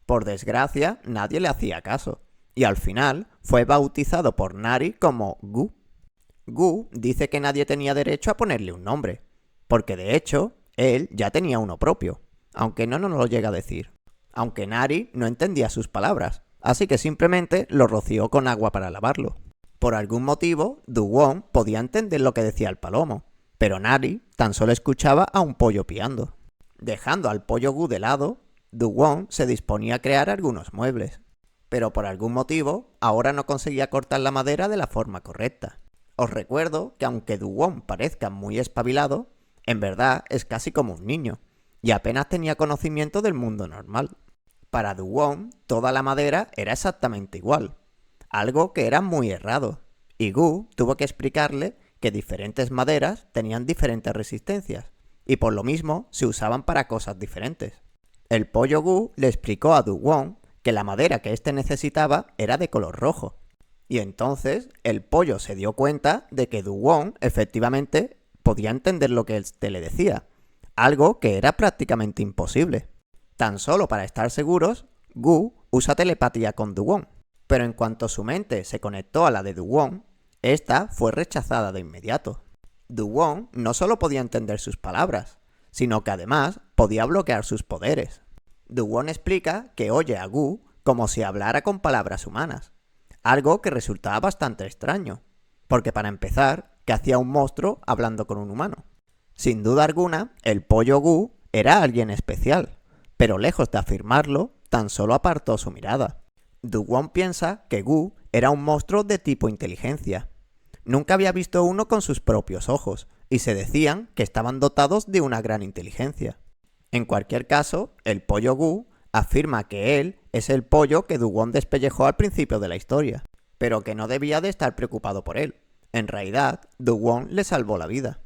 Por desgracia, nadie le hacía caso, y al final fue bautizado por Nari como Gu. Gu dice que nadie tenía derecho a ponerle un nombre, porque de hecho, él ya tenía uno propio, aunque no nos lo llega a decir. Aunque Nari no entendía sus palabras, así que simplemente lo roció con agua para lavarlo. Por algún motivo, Du-Won podía entender lo que decía el palomo, pero Nari tan solo escuchaba a un pollo piando. Dejando al pollo Gu de lado, Du-Won se disponía a crear algunos muebles, pero por algún motivo ahora no conseguía cortar la madera de la forma correcta. Os recuerdo que aunque Du-Won parezca muy espabilado, en verdad es casi como un niño, y apenas tenía conocimiento del mundo normal. Para Du-Won, toda la madera era exactamente igual, algo que era muy errado, y Gu tuvo que explicarle que diferentes maderas tenían diferentes resistencias, y por lo mismo se usaban para cosas diferentes. El pollo Gu le explicó a Du-Won que la madera que éste necesitaba era de color rojo, y entonces el pollo se dio cuenta de que Du-Won efectivamente podía entender lo que éste le decía, algo que era prácticamente imposible. Tan solo para estar seguros, Gu usa telepatía con Du-Won, pero en cuanto su mente se conectó a la de Du-Won, esta fue rechazada de inmediato. Du-Won no solo podía entender sus palabras, sino que además podía bloquear sus poderes. Du-Won explica que oye a Gu como si hablara con palabras humanas, algo que resultaba bastante extraño, porque para empezar, ¿qué hacía un monstruo hablando con un humano? Sin duda alguna, el pollo Gu era alguien especial, pero lejos de afirmarlo, tan solo apartó su mirada. Du-Won piensa que Gu era un monstruo de tipo inteligencia. Nunca había visto uno con sus propios ojos, y se decían que estaban dotados de una gran inteligencia. En cualquier caso, el pollo Gu afirma que él es el pollo que Du-Won despellejó al principio de la historia, pero que no debía de estar preocupado por él. En realidad, Du-Won le salvó la vida,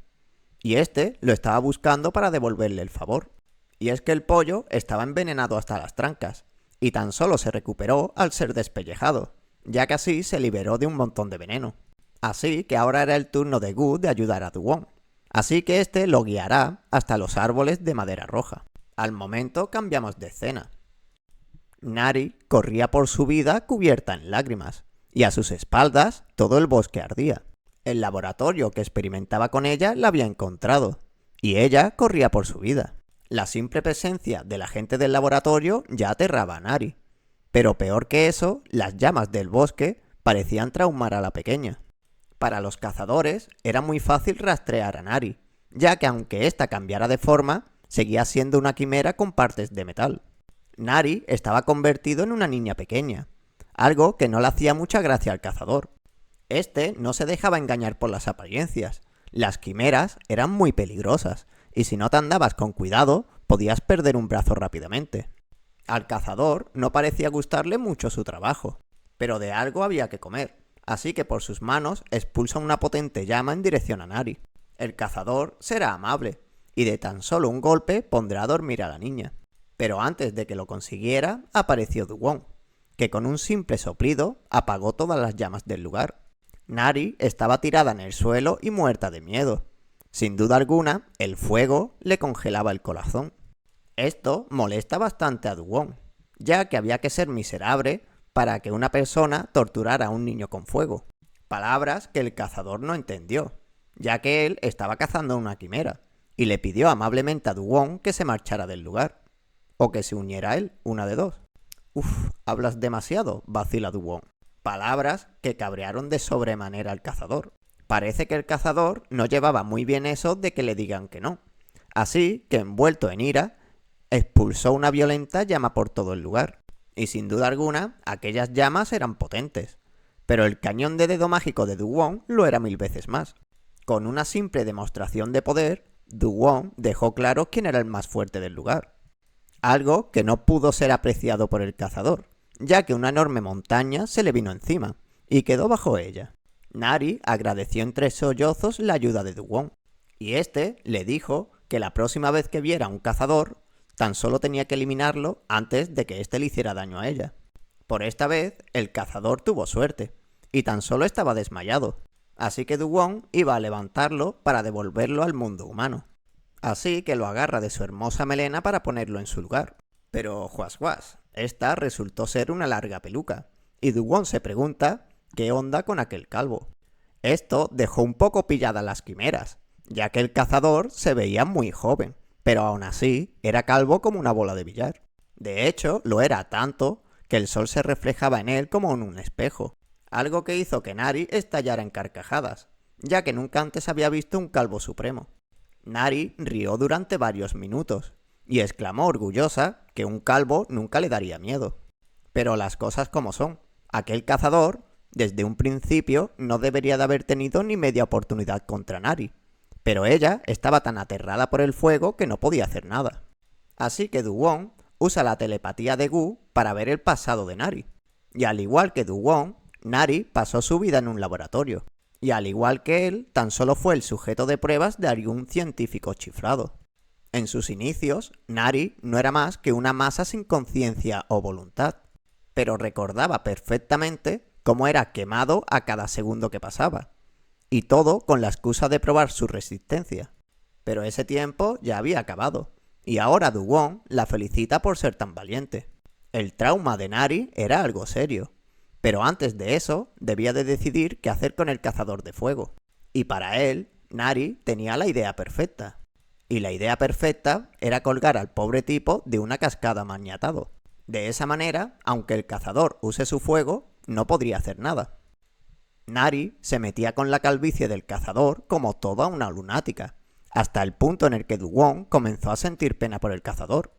y este lo estaba buscando para devolverle el favor. Y es que el pollo estaba envenenado hasta las trancas, y tan solo se recuperó al ser despellejado, ya que así se liberó de un montón de veneno. Así que ahora era el turno de Gu de ayudar a Du-Won, así que este lo guiará hasta los árboles de madera roja. Al momento cambiamos de escena. Nari corría por su vida cubierta en lágrimas, y a sus espaldas todo el bosque ardía. El laboratorio que experimentaba con ella la había encontrado, y ella corría por su vida. La simple presencia de la gente del laboratorio ya aterraba a Nari, pero peor que eso, las llamas del bosque parecían traumar a la pequeña. Para los cazadores era muy fácil rastrear a Nari, ya que aunque ésta cambiara de forma, seguía siendo una quimera con partes de metal. Nari estaba convertido en una niña pequeña, algo que no le hacía mucha gracia al cazador. Este no se dejaba engañar por las apariencias. Las quimeras eran muy peligrosas, y si no te andabas con cuidado, podías perder un brazo rápidamente. Al cazador no parecía gustarle mucho su trabajo, pero de algo había que comer, así que por sus manos expulsa una potente llama en dirección a Nari. El cazador será amable, y de tan solo un golpe pondrá a dormir a la niña. Pero antes de que lo consiguiera, apareció Du-Won, que con un simple soplido apagó todas las llamas del lugar. Nari estaba tirada en el suelo y muerta de miedo. Sin duda alguna, el fuego le congelaba el corazón. Esto molesta bastante a Du-Won, ya que había que ser miserable para que una persona torturara a un niño con fuego. Palabras que el cazador no entendió, ya que él estaba cazando una quimera, y le pidió amablemente a Du-Won que se marchara del lugar, o que se uniera a él, una de dos. Hablas demasiado, vacila Du-Won. Palabras que cabrearon de sobremanera al cazador. Parece que el cazador no llevaba muy bien eso de que le digan que no. Así que, envuelto en ira, expulsó una violenta llama por todo el lugar. Y sin duda alguna, aquellas llamas eran potentes. Pero el cañón de dedo mágico de Du-Won lo era 1000 veces más. Con una simple demostración de poder, Du-Won dejó claro quién era el más fuerte del lugar. Algo que no pudo ser apreciado por el cazador, ya que una enorme montaña se le vino encima, y quedó bajo ella. Nari agradeció entre sollozos la ayuda de Du-Won, y este le dijo que la próxima vez que viera a un cazador, tan solo tenía que eliminarlo antes de que éste le hiciera daño a ella. Por esta vez, el cazador tuvo suerte, y tan solo estaba desmayado, así que Du-Won iba a levantarlo para devolverlo al mundo humano. Así que lo agarra de su hermosa melena para ponerlo en su lugar. Pero juas, esta resultó ser una larga peluca, y Du-Won se pregunta qué onda con aquel calvo. Esto dejó un poco pilladas las quimeras, ya que el cazador se veía muy joven, pero aún así era calvo como una bola de billar. De hecho, lo era tanto que el sol se reflejaba en él como en un espejo, algo que hizo que Nari estallara en carcajadas, ya que nunca antes había visto un calvo supremo. Nari rió durante varios minutos, y exclamó orgullosa que un calvo nunca le daría miedo. Pero las cosas como son, aquel cazador, desde un principio, no debería de haber tenido ni media oportunidad contra Nari, pero ella estaba tan aterrada por el fuego que no podía hacer nada. Así que Du-Won usa la telepatía de Gu para ver el pasado de Nari, y al igual que Du-Won, Nari pasó su vida en un laboratorio, y al igual que él, tan solo fue el sujeto de pruebas de algún científico chiflado. En sus inicios, Nari no era más que una masa sin conciencia o voluntad, pero recordaba perfectamente cómo era quemado a cada segundo que pasaba, y todo con la excusa de probar su resistencia. Pero ese tiempo ya había acabado, y ahora Du-Won la felicita por ser tan valiente. El trauma de Nari era algo serio, pero antes de eso debía de decidir qué hacer con el cazador de fuego. Y para él, Nari tenía la idea perfecta. Y la idea perfecta era colgar al pobre tipo de una cascada maniatado. De esa manera, aunque el cazador use su fuego, no podría hacer nada. Nari se metía con la calvicie del cazador como toda una lunática, hasta el punto en el que Du-Won comenzó a sentir pena por el cazador.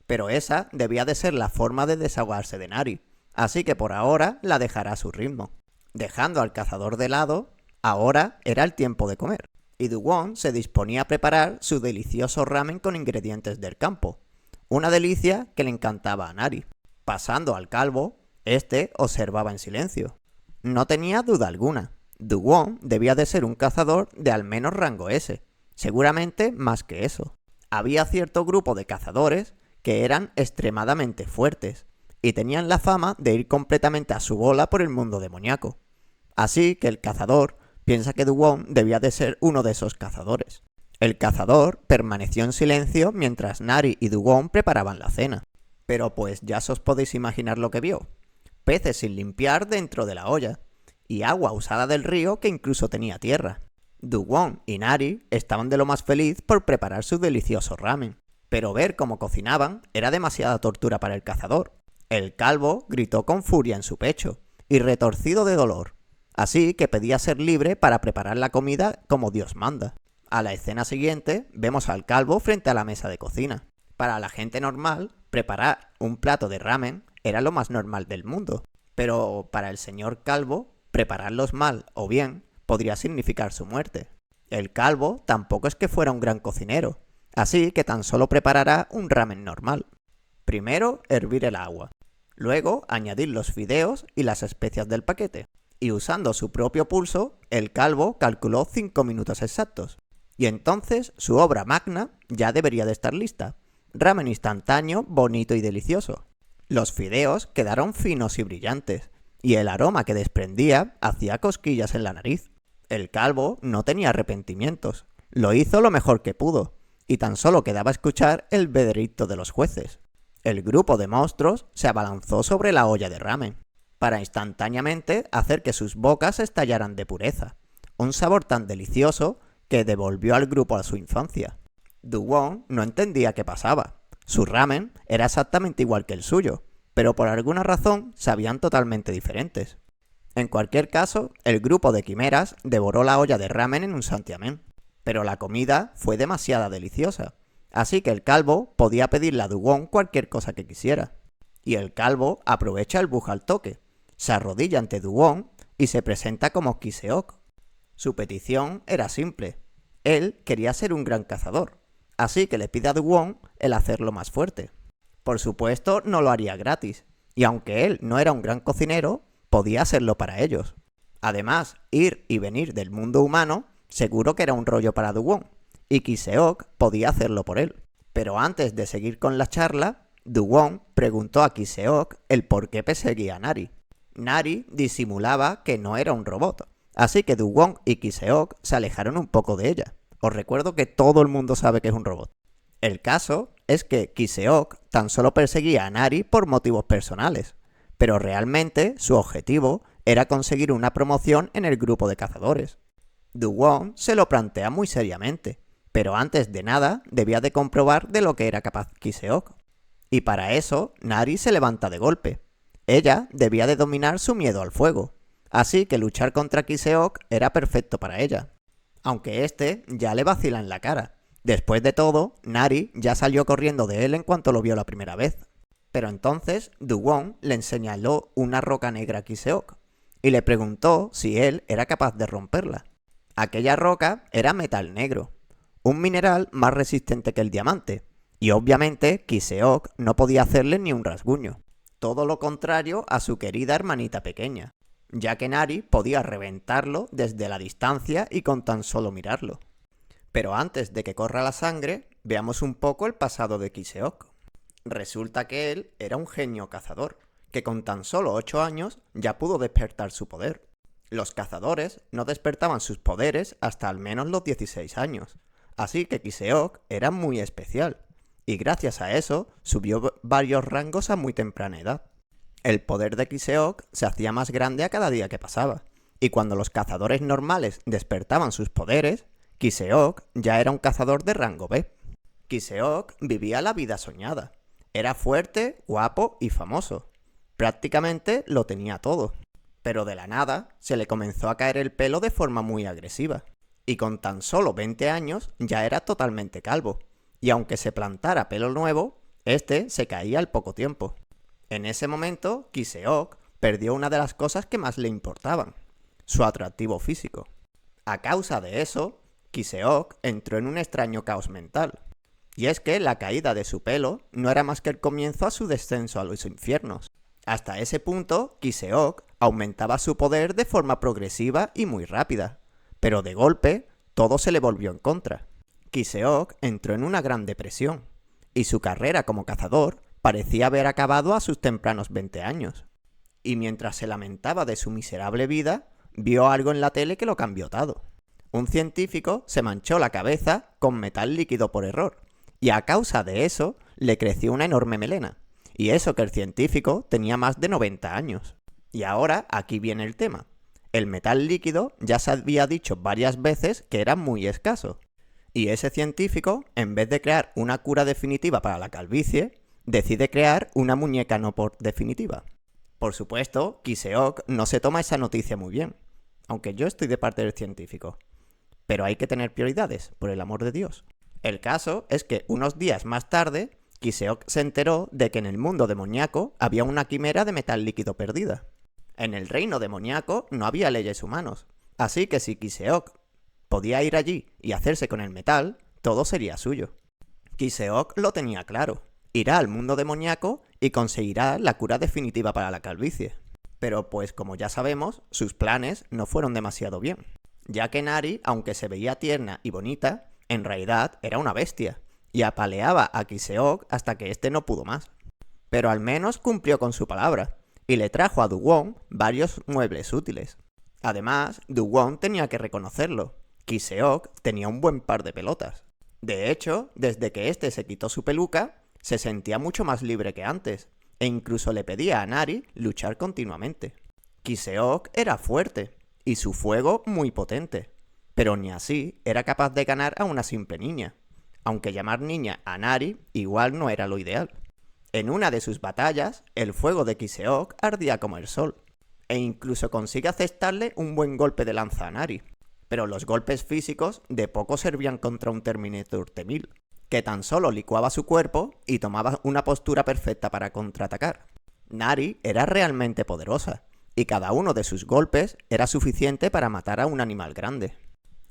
Pero esa debía de ser la forma de desahogarse de Nari, así que por ahora la dejará a su ritmo. Dejando al cazador de lado, ahora era el tiempo de comer, y Du-Won se disponía a preparar su delicioso ramen con ingredientes del campo, una delicia que le encantaba a Nari. Pasando al calvo, este observaba en silencio. No tenía duda alguna, Du-Won debía de ser un cazador de al menos rango S, seguramente más que eso. Había cierto grupo de cazadores que eran extremadamente fuertes, y tenían la fama de ir completamente a su bola por el mundo demoníaco. Así que el cazador piensa que Dugong debía de ser uno de esos cazadores. El cazador permaneció en silencio mientras Nari y Dugong preparaban la cena. Pero pues ya os podéis imaginar lo que vio. Peces sin limpiar dentro de la olla, y agua usada del río que incluso tenía tierra. Dugong y Nari estaban de lo más feliz por preparar su delicioso ramen, pero ver cómo cocinaban era demasiada tortura para el cazador. El calvo gritó con furia en su pecho, y retorcido de dolor, así que pedía ser libre para preparar la comida como Dios manda. A la escena siguiente vemos al calvo frente a la mesa de cocina. Para la gente normal, preparar un plato de ramen era lo más normal del mundo, pero para el señor calvo, prepararlos mal o bien podría significar su muerte. El calvo tampoco es que fuera un gran cocinero, así que tan solo preparará un ramen normal. Primero, hervir el agua. Luego, añadir los fideos y las especias del paquete. Y usando su propio pulso, el calvo calculó 5 minutos exactos. Y entonces su obra magna ya debería de estar lista. Ramen instantáneo, bonito y delicioso. Los fideos quedaron finos y brillantes, y el aroma que desprendía hacía cosquillas en la nariz. El calvo no tenía arrepentimientos, lo hizo lo mejor que pudo, y tan solo quedaba escuchar el veredicto de los jueces. El grupo de monstruos se abalanzó sobre la olla de ramen, para instantáneamente hacer que sus bocas estallaran de pureza. Un sabor tan delicioso que devolvió al grupo a su infancia. Dugong no entendía qué pasaba. Su ramen era exactamente igual que el suyo, pero por alguna razón sabían totalmente diferentes. En cualquier caso, el grupo de quimeras devoró la olla de ramen en un santiamén, pero la comida fue demasiado deliciosa, así que el calvo podía pedirle a Dugong cualquier cosa que quisiera. Y el calvo aprovecha el bug al toque, se arrodilla ante Dugong y se presenta como Kiseok. Su petición era simple, él quería ser un gran cazador, así que le pide a Dugong el hacerlo más fuerte. Por supuesto, no lo haría gratis, y aunque él no era un gran cocinero, podía hacerlo para ellos. Además, ir y venir del mundo humano seguro que era un rollo para Dugong, y Kiseok podía hacerlo por él. Pero antes de seguir con la charla, Dugong preguntó a Kiseok el por qué perseguía a Nari. Nari disimulaba que no era un robot, así que Dugong y Kiseok se alejaron un poco de ella. Os recuerdo que todo el mundo sabe que es un robot. El caso es que Kiseok tan solo perseguía a Nari por motivos personales, pero realmente su objetivo era conseguir una promoción en el grupo de cazadores. Dugong se lo plantea muy seriamente, pero antes de nada debía de comprobar de lo que era capaz Kiseok. Y para eso, Nari se levanta de golpe. Ella debía de dominar su miedo al fuego, así que luchar contra Kiseok era perfecto para ella. Aunque este ya le vacila en la cara. Después de todo, Nari ya salió corriendo de él en cuanto lo vio la primera vez. Pero entonces Dugong le señaló una roca negra a Kiseok y le preguntó si él era capaz de romperla. Aquella roca era metal negro, un mineral más resistente que el diamante, y obviamente Kiseok no podía hacerle ni un rasguño. Todo lo contrario a su querida hermanita pequeña, ya que Nari podía reventarlo desde la distancia y con tan solo mirarlo. Pero antes de que corra la sangre, veamos un poco el pasado de Kiseok. Resulta que él era un genio cazador, que con tan solo 8 años ya pudo despertar su poder. Los cazadores no despertaban sus poderes hasta al menos los 16 años, así que Kiseok era muy especial, y gracias a eso subió varios rangos a muy temprana edad. El poder de Kiseok se hacía más grande a cada día que pasaba, y cuando los cazadores normales despertaban sus poderes, Kiseok ya era un cazador de rango B. Kiseok vivía la vida soñada. Era fuerte, guapo y famoso. Prácticamente lo tenía todo. Pero de la nada se le comenzó a caer el pelo de forma muy agresiva. Y con tan solo 20 años ya era totalmente calvo. Y aunque se plantara pelo nuevo, este se caía al poco tiempo. En ese momento, Kiseok perdió una de las cosas que más le importaban, su atractivo físico. A causa de eso, Kiseok entró en un extraño caos mental. Y es que la caída de su pelo no era más que el comienzo a su descenso a los infiernos. Hasta ese punto, Kiseok aumentaba su poder de forma progresiva y muy rápida, pero de golpe todo se le volvió en contra. Kiseok entró en una gran depresión, y su carrera como cazador parecía haber acabado a sus tempranos 20 años. Y mientras se lamentaba de su miserable vida, vio algo en la tele que lo cambió todo. Un científico se manchó la cabeza con metal líquido por error, y a causa de eso le creció una enorme melena. Y eso que el científico tenía más de 90 años. Y ahora aquí viene el tema. El metal líquido ya se había dicho varias veces que era muy escaso. Y ese científico, en vez de crear una cura definitiva para la calvicie, decide crear una muñeca no por definitiva. Por supuesto, Kiseok no se toma esa noticia muy bien, aunque yo estoy de parte del científico. Pero hay que tener prioridades, por el amor de Dios. El caso es que unos días más tarde, Kiseok se enteró de que en el mundo demoníaco había una quimera de metal líquido perdida. En el reino demoníaco no había leyes humanos, así que si Kiseok podía ir allí y hacerse con el metal, todo sería suyo. Kiseok lo tenía claro. Irá al mundo demoníaco y conseguirá la cura definitiva para la calvicie. Pero pues como ya sabemos, sus planes no fueron demasiado bien, ya que Nari, aunque se veía tierna y bonita, en realidad era una bestia, y apaleaba a Kiseok hasta que éste no pudo más. Pero al menos cumplió con su palabra, y le trajo a Du-won varios muebles útiles. Además, Du-won tenía que reconocerlo, Kiseok tenía un buen par de pelotas. De hecho, desde que éste se quitó su peluca, se sentía mucho más libre que antes, e incluso le pedía a Nari luchar continuamente. Kiseok era fuerte, y su fuego muy potente, pero ni así era capaz de ganar a una simple niña, aunque llamar niña a Nari igual no era lo ideal. En una de sus batallas, el fuego de Kiseok ardía como el sol, e incluso consigue asestarle un buen golpe de lanza a Nari, pero los golpes físicos de poco servían contra un Terminator T-1000, que tan solo licuaba su cuerpo y tomaba una postura perfecta para contraatacar. Nari era realmente poderosa, y cada uno de sus golpes era suficiente para matar a un animal grande.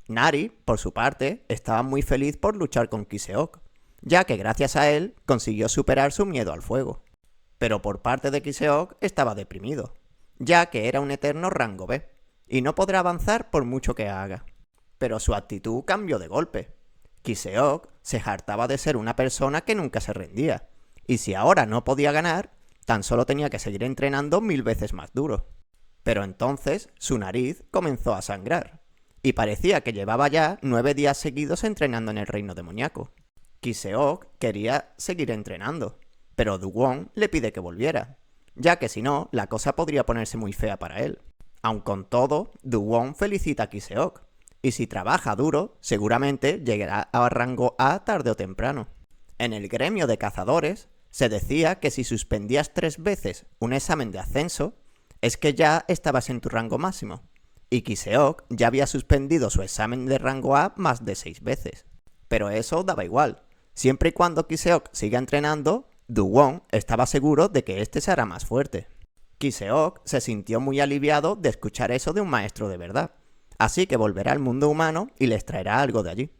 Nari, por su parte, estaba muy feliz por luchar con Kiseok, ya que gracias a él consiguió superar su miedo al fuego. Pero por parte de Kiseok estaba deprimido, ya que era un eterno rango B, y no podrá avanzar por mucho que haga. Pero su actitud cambió de golpe. Kiseok se hartaba de ser una persona que nunca se rendía, y si ahora no podía ganar, tan solo tenía que seguir entrenando 1000 veces más duro. Pero entonces su nariz comenzó a sangrar, y parecía que llevaba ya 9 días seguidos entrenando en el reino demoníaco. Kiseok quería seguir entrenando, pero Du-won le pide que volviera, ya que si no, la cosa podría ponerse muy fea para él. Aun con todo, Du-won felicita a Kiseok, y si trabaja duro, seguramente llegará a rango A tarde o temprano. En el gremio de cazadores, se decía que si suspendías 3 veces un examen de ascenso, es que ya estabas en tu rango máximo, y Kiseok ya había suspendido su examen de rango A más de 6 veces. Pero eso daba igual, siempre y cuando Kiseok siga entrenando, Du-won estaba seguro de que este se hará más fuerte. Kiseok se sintió muy aliviado de escuchar eso de un maestro de verdad, así que volverá al mundo humano y les traerá algo de allí.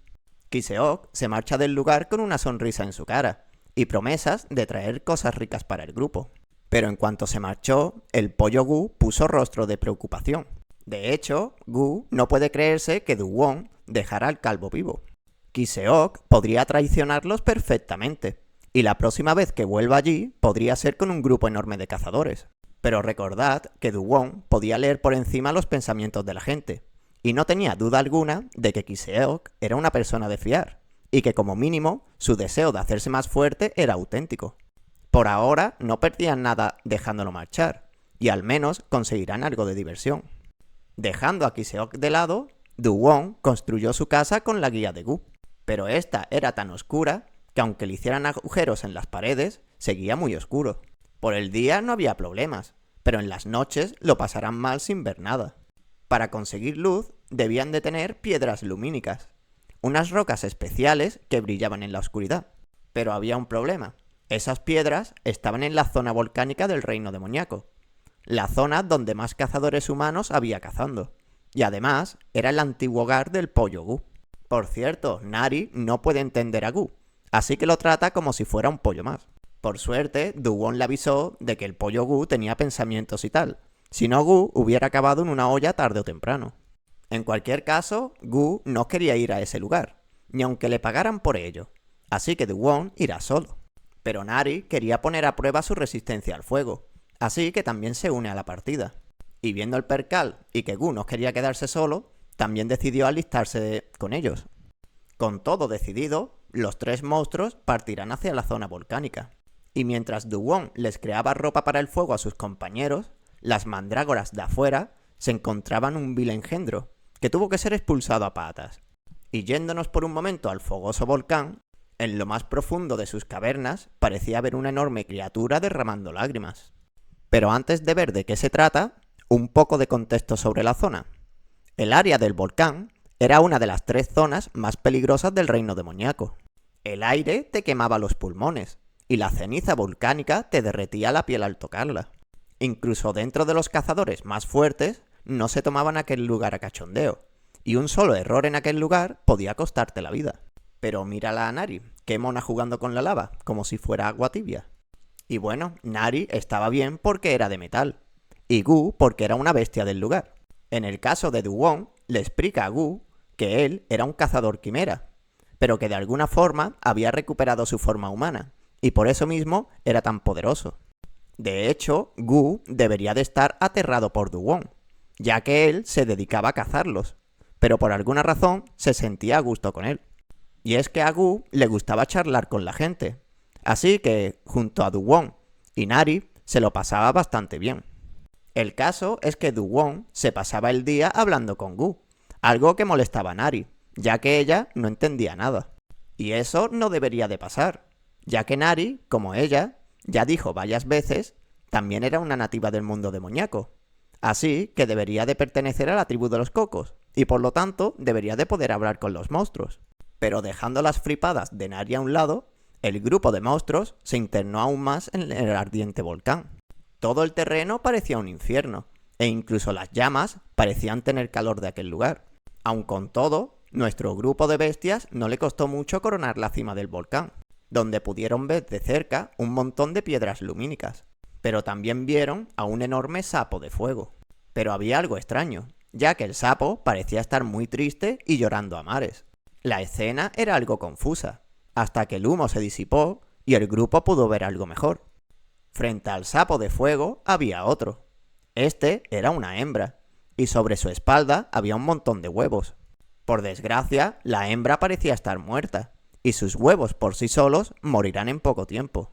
Kiseok se marcha del lugar con una sonrisa en su cara y promesas de traer cosas ricas para el grupo. Pero en cuanto se marchó, el pollo Gu puso rostro de preocupación. De hecho, Gu no puede creerse que Du-won dejará al calvo vivo. Kiseok podría traicionarlos perfectamente, y la próxima vez que vuelva allí podría ser con un grupo enorme de cazadores. Pero recordad que Du-won podía leer por encima los pensamientos de la gente, y no tenía duda alguna de que Kiseok era una persona de fiar, y que como mínimo su deseo de hacerse más fuerte era auténtico. Por ahora no perdían nada dejándolo marchar, y al menos conseguirán algo de diversión. Dejando a Kiseok de lado, Du-won construyó su casa con la guía de Gu, pero esta era tan oscura que aunque le hicieran agujeros en las paredes, seguía muy oscuro. Por el día no había problemas, pero en las noches lo pasarán mal sin ver nada. Para conseguir luz, debían de tener piedras lumínicas, unas rocas especiales que brillaban en la oscuridad. Pero había un problema. Esas piedras estaban en la zona volcánica del reino demoníaco, la zona donde más cazadores humanos había cazando, y además era el antiguo hogar del pollo Gu. Por cierto, Nari no puede entender a Gu, así que lo trata como si fuera un pollo más. Por suerte, Du-won le avisó de que el pollo Gu tenía pensamientos y tal. Si no, Gu hubiera acabado en una olla tarde o temprano. En cualquier caso, Gu no quería ir a ese lugar, ni aunque le pagaran por ello. Así que Du-won irá solo. Pero Nari quería poner a prueba su resistencia al fuego, así que también se une a la partida. Y viendo el percal y que Gu no quería quedarse solo, también decidió alistarse con ellos. Con todo decidido, los tres monstruos partirán hacia la zona volcánica. Y mientras Duwon les creaba ropa para el fuego a sus compañeros, las mandrágoras de afuera se encontraban un vil engendro, que tuvo que ser expulsado a patas. Y yéndonos por un momento al fogoso volcán, en lo más profundo de sus cavernas parecía haber una enorme criatura derramando lágrimas. Pero antes de ver de qué se trata, un poco de contexto sobre la zona. El área del volcán era una de las 3 zonas más peligrosas del reino demoníaco. El aire te quemaba los pulmones, y la ceniza volcánica te derretía la piel al tocarla. Incluso dentro de los cazadores más fuertes, no se tomaban aquel lugar a cachondeo, y un solo error en aquel lugar podía costarte la vida. Pero mírala a Nari, qué mona jugando con la lava, como si fuera agua tibia. Y bueno, Nari estaba bien porque era de metal, y Gu porque era una bestia del lugar. En el caso de Duwon, le explica a Gu que él era un cazador quimera, pero que de alguna forma había recuperado su forma humana, y por eso mismo era tan poderoso. De hecho, Gu debería de estar aterrado por Duwon, ya que él se dedicaba a cazarlos, pero por alguna razón se sentía a gusto con él. Y es que a Gu le gustaba charlar con la gente, así que junto a Duwon y Nari se lo pasaba bastante bien. El caso es que Duwon se pasaba el día hablando con Gu, algo que molestaba a Nari, ya que ella no entendía nada. Y eso no debería de pasar, ya que Nari, como ella, ya dijo varias veces, también era una nativa del mundo demoníaco. Así que debería de pertenecer a la tribu de los cocos, y por lo tanto debería de poder hablar con los monstruos. Pero dejando las fripadas de Nari a un lado, el grupo de monstruos se internó aún más en el ardiente volcán. Todo el terreno parecía un infierno, e incluso las llamas parecían tener calor de aquel lugar. Aun con todo, nuestro grupo de bestias no le costó mucho coronar la cima del volcán, donde pudieron ver de cerca un montón de piedras lumínicas, pero también vieron a un enorme sapo de fuego. Pero había algo extraño, ya que el sapo parecía estar muy triste y llorando a mares. La escena era algo confusa, hasta que el humo se disipó y el grupo pudo ver algo mejor. Frente al sapo de fuego había otro. Este era una hembra, y sobre su espalda había un montón de huevos. Por desgracia, la hembra parecía estar muerta, y sus huevos por sí solos morirán en poco tiempo.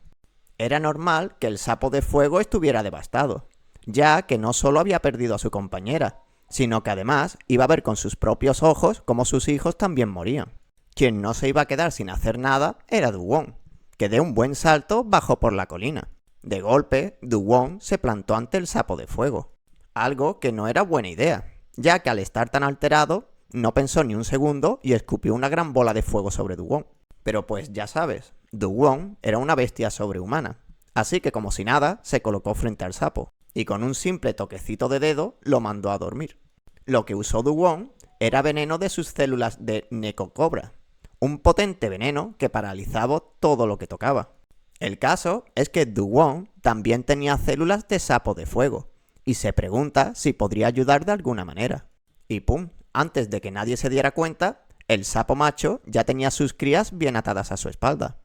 Era normal que el sapo de fuego estuviera devastado, ya que no solo había perdido a su compañera, sino que además iba a ver con sus propios ojos cómo sus hijos también morían. Quien no se iba a quedar sin hacer nada era Duwon, que de un buen salto bajó por la colina. De golpe, Duwon se plantó ante el sapo de fuego, algo que no era buena idea, ya que al estar tan alterado, no pensó ni un segundo y escupió una gran bola de fuego sobre Duwon. Pero pues ya sabes, Duwon era una bestia sobrehumana, así que como si nada, se colocó frente al sapo, y con un simple toquecito de dedo lo mandó a dormir. Lo que usó Duwon era veneno de sus células de Necocobra, un potente veneno que paralizaba todo lo que tocaba. El caso es que Duwon también tenía células de sapo de fuego, y se pregunta si podría ayudar de alguna manera. Y ¡pum! Antes de que nadie se diera cuenta, el sapo macho ya tenía sus crías bien atadas a su espalda.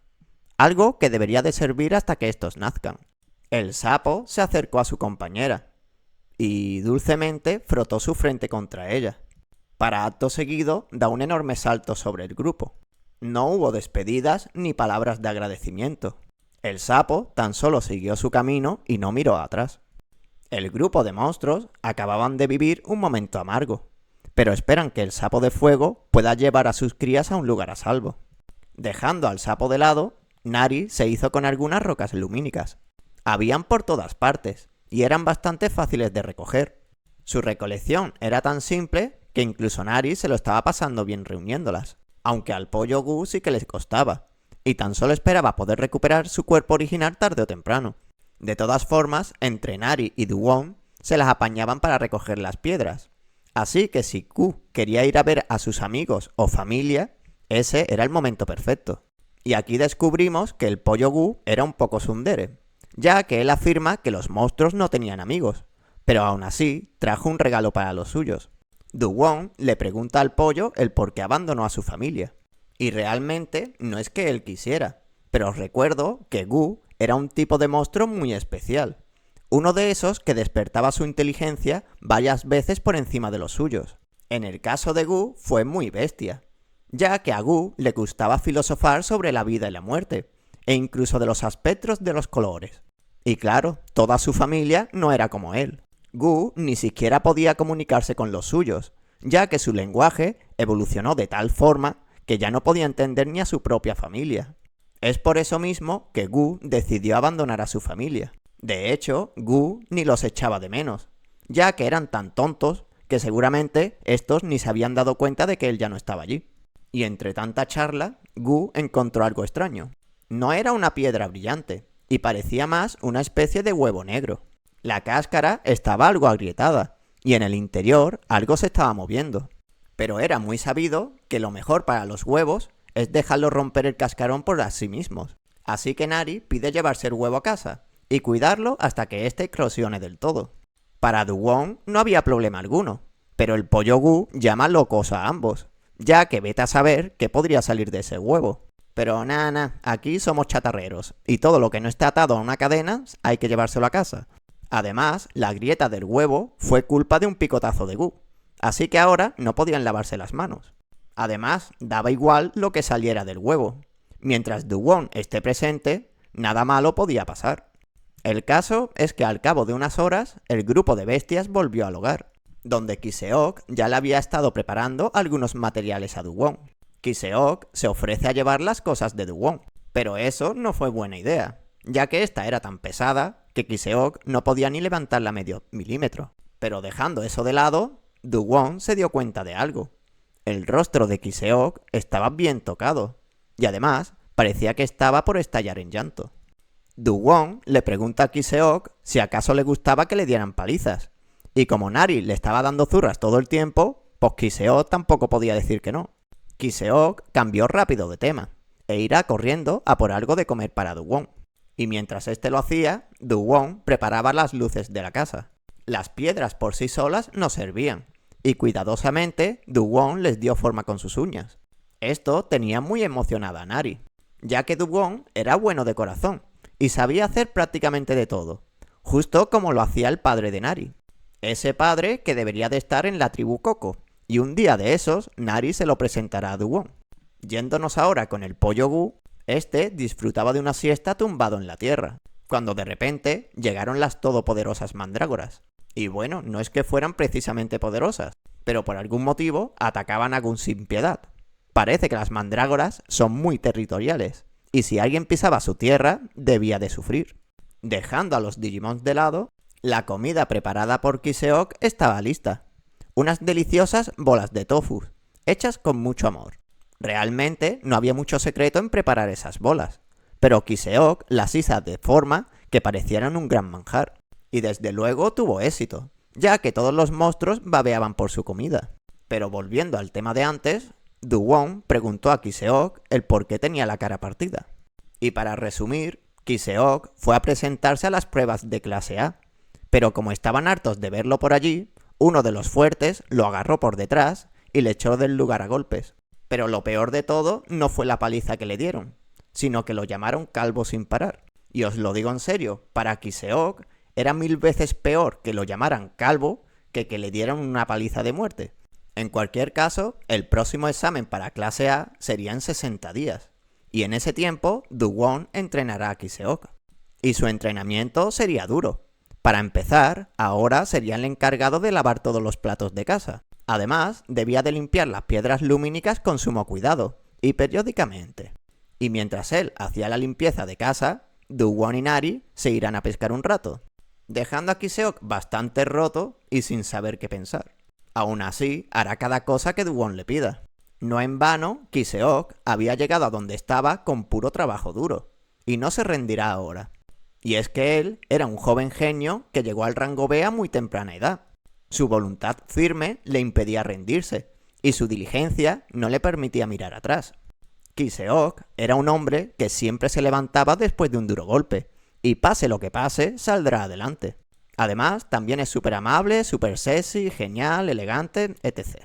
Algo que debería de servir hasta que estos nazcan. El sapo se acercó a su compañera, y dulcemente frotó su frente contra ella. Para acto seguido, da un enorme salto sobre el grupo. No hubo despedidas ni palabras de agradecimiento. El sapo tan solo siguió su camino y no miró atrás. El grupo de monstruos acababan de vivir un momento amargo, pero esperan que el sapo de fuego pueda llevar a sus crías a un lugar a salvo. Dejando al sapo de lado, Nari se hizo con algunas rocas lumínicas. Habían por todas partes, y eran bastante fáciles de recoger. Su recolección era tan simple que incluso Nari se lo estaba pasando bien reuniéndolas, aunque al pollo Gu sí que les costaba, y tan solo esperaba poder recuperar su cuerpo original tarde o temprano. De todas formas, entre Nari y Duwon se las apañaban para recoger las piedras, así que si Gu quería ir a ver a sus amigos o familia, ese era el momento perfecto. Y aquí descubrimos que el pollo Gu era un poco tsundere, ya que él afirma que los monstruos no tenían amigos, pero aún así trajo un regalo para los suyos. Duwon le pregunta al pollo el por qué abandonó a su familia, y realmente no es que él quisiera, Pero os recuerdo que Gu era un tipo de monstruo muy especial. Uno de esos que despertaba su inteligencia varias veces por encima de los suyos. En el caso de Gu fue muy bestia, ya que a Gu le gustaba filosofar sobre la vida y la muerte, e incluso de los aspectos de los colores. Y claro, toda su familia no era como él. Gu ni siquiera podía comunicarse con los suyos, ya que su lenguaje evolucionó de tal forma que ya no podía entender ni a su propia familia. Es por eso mismo que Gu decidió abandonar a su familia. De hecho, Gu ni los echaba de menos, ya que eran tan tontos que seguramente estos ni se habían dado cuenta de que él ya no estaba allí. Y entre tanta charla, Gu encontró algo extraño. No era una piedra brillante, y parecía más una especie de huevo negro. La cáscara estaba algo agrietada, y en el interior algo se estaba moviendo. Pero era muy sabido que lo mejor para los huevos es dejarlo romper el cascarón por sí mismos. Así que Nari pide llevarse el huevo a casa y cuidarlo hasta que éste eclosione del todo. Para Dugong no había problema alguno, pero el pollo Gu llama locos a ambos, ya que vete a saber qué podría salir de ese huevo. Pero nada, aquí somos chatarreros, y todo lo que no esté atado a una cadena hay que llevárselo a casa. Además, la grieta del huevo fue culpa de un picotazo de Gu, así que ahora no podían lavarse las manos. Además, daba igual lo que saliera del huevo. Mientras Dugong esté presente, nada malo podía pasar. El caso es que al cabo de unas horas, el grupo de bestias volvió al hogar, donde Kiseok ya le había estado preparando algunos materiales a Dugong. Kiseok se ofrece a llevar las cosas de Dugong, pero eso no fue buena idea, ya que esta era tan pesada que Kiseok no podía ni levantarla medio milímetro. Pero dejando eso de lado, Dugong se dio cuenta de algo. El rostro de Kiseok estaba bien tocado, y además parecía que estaba por estallar en llanto. Dugong le pregunta a Kiseok si acaso le gustaba que le dieran palizas, y como Nari le estaba dando zurras todo el tiempo, pues Kiseok tampoco podía decir que no. Kiseok cambió rápido de tema, e irá corriendo a por algo de comer para Dugong. Y mientras este lo hacía, Dugong preparaba las luces de la casa. Las piedras por sí solas no servían, y cuidadosamente Dugong les dio forma con sus uñas. Esto tenía muy emocionada a Nari, ya que Dugong era bueno de corazón, y sabía hacer prácticamente de todo, justo como lo hacía el padre de Nari. Ese padre que debería de estar en la tribu Coco, y un día de esos Nari se lo presentará a Dugong. Yéndonos ahora con el pollo Gu, este disfrutaba de una siesta tumbado en la tierra, cuando de repente llegaron las todopoderosas mandrágoras. Y bueno, no es que fueran precisamente poderosas, pero por algún motivo atacaban a Gu sin piedad. Parece que las mandrágoras son muy territoriales, y si alguien pisaba su tierra, debía de sufrir. Dejando a los Digimons de lado, la comida preparada por Kiseok estaba lista. Unas deliciosas bolas de tofu, hechas con mucho amor. Realmente no había mucho secreto en preparar esas bolas, pero Kiseok las hizo de forma que parecieran un gran manjar. Y desde luego tuvo éxito, ya que todos los monstruos babeaban por su comida. Pero volviendo al tema de antes, Dugong preguntó a Kiseok el por qué tenía la cara partida. Y para resumir, Kiseok fue a presentarse a las pruebas de clase A, pero como estaban hartos de verlo por allí, uno de los fuertes lo agarró por detrás y le echó del lugar a golpes. Pero lo peor de todo no fue la paliza que le dieron, sino que lo llamaron calvo sin parar. Y os lo digo en serio, para Kiseok era 1000 veces peor que lo llamaran calvo que le dieran una paliza de muerte. En cualquier caso, el próximo examen para clase A sería en 60 días, y en ese tiempo Dugong entrenará a Kiseok. Y su entrenamiento sería duro. Para empezar, ahora sería el encargado de lavar todos los platos de casa. Además, debía de limpiar las piedras lumínicas con sumo cuidado, y periódicamente. Y mientras él hacía la limpieza de casa, Dugong y Nari se irán a pescar un rato, dejando a Kiseok bastante roto y sin saber qué pensar. Aún así, hará cada cosa que Dugong le pida. No en vano, Kiseok había llegado a donde estaba con puro trabajo duro, y no se rendirá ahora. Y es que él era un joven genio que llegó al rango B a muy temprana edad. Su voluntad firme le impedía rendirse, y su diligencia no le permitía mirar atrás. Kiseok era un hombre que siempre se levantaba después de un duro golpe, y pase lo que pase, saldrá adelante. Además, también es súper amable, súper sexy, genial, elegante, etc.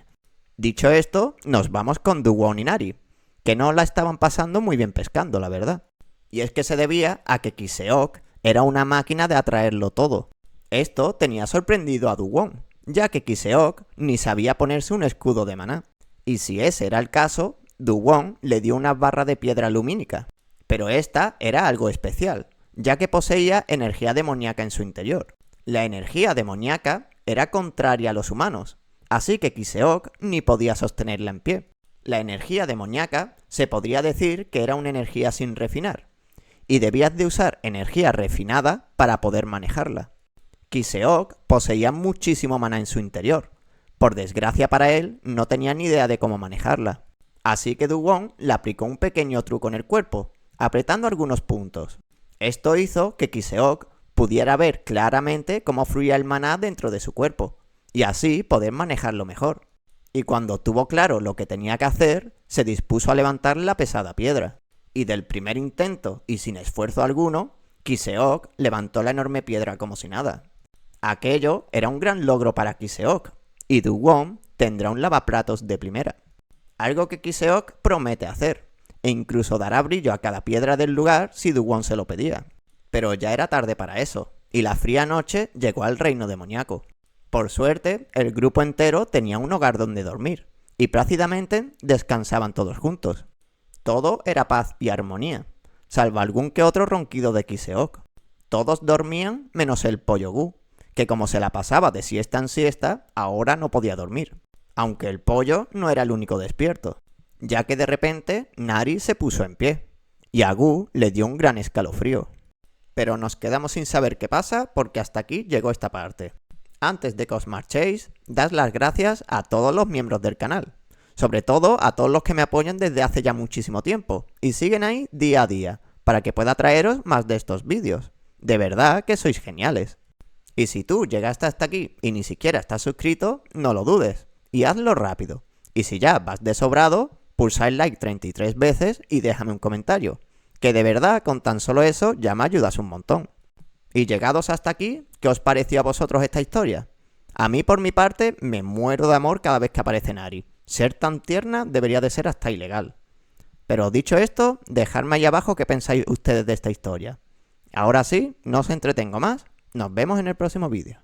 Dicho esto, nos vamos con Dugong y Nari, que no la estaban pasando muy bien pescando, la verdad. Y es que se debía a que Kiseok era una máquina de atraerlo todo. Esto tenía sorprendido a Du-Won, ya que Kiseok ni sabía ponerse un escudo de maná. Y si ese era el caso, Du-Won le dio una barra de piedra lumínica. Pero esta era algo especial, ya que poseía energía demoníaca en su interior. La energía demoníaca era contraria a los humanos, así que Kiseok ni podía sostenerla en pie. La energía demoníaca se podría decir que era una energía sin refinar, y debías de usar energía refinada para poder manejarla. Kiseok poseía muchísimo maná en su interior. Por desgracia para él, no tenía ni idea de cómo manejarla. Así que Du-Won le aplicó un pequeño truco en el cuerpo, apretando algunos puntos. Esto hizo que Kiseok pudiera ver claramente cómo fluía el maná dentro de su cuerpo, y así poder manejarlo mejor. Y cuando tuvo claro lo que tenía que hacer, se dispuso a levantar la pesada piedra. Y del primer intento, y sin esfuerzo alguno, Kiseok levantó la enorme piedra como si nada. Aquello era un gran logro para Kiseok, y Du-Won tendrá un lavaplatos de primera. Algo que Kiseok promete hacer, e incluso dará brillo a cada piedra del lugar si Du-Won se lo pedía. Pero ya era tarde para eso, y la fría noche llegó al reino demoníaco. Por suerte, el grupo entero tenía un hogar donde dormir, y plácidamente descansaban todos juntos. Todo era paz y armonía, salvo algún que otro ronquido de Kiseok. Todos dormían menos el pollo Gu, que como se la pasaba de siesta en siesta, ahora no podía dormir. Aunque el pollo no era el único despierto, ya que de repente Nari se puso en pie, y a Gu le dio un gran escalofrío. Pero nos quedamos sin saber qué pasa porque hasta aquí llegó esta parte. Antes de que os marchéis, dad las gracias a todos los miembros del canal. Sobre todo a todos los que me apoyan desde hace ya muchísimo tiempo y siguen ahí día a día, para que pueda traeros más de estos vídeos. De verdad que sois geniales. Y si tú llegaste hasta aquí y ni siquiera estás suscrito, no lo dudes, y hazlo rápido. Y si ya vas de sobrado, pulsa el like 33 veces y déjame un comentario, que de verdad con tan solo eso ya me ayudas un montón. Y llegados hasta aquí, ¿qué os pareció a vosotros esta historia? A mí por mi parte me muero de amor cada vez que aparece Nari. Ser tan tierna debería de ser hasta ilegal. Pero dicho esto, dejadme ahí abajo qué pensáis ustedes de esta historia. Ahora sí, no os entretengo más. Nos vemos en el próximo vídeo.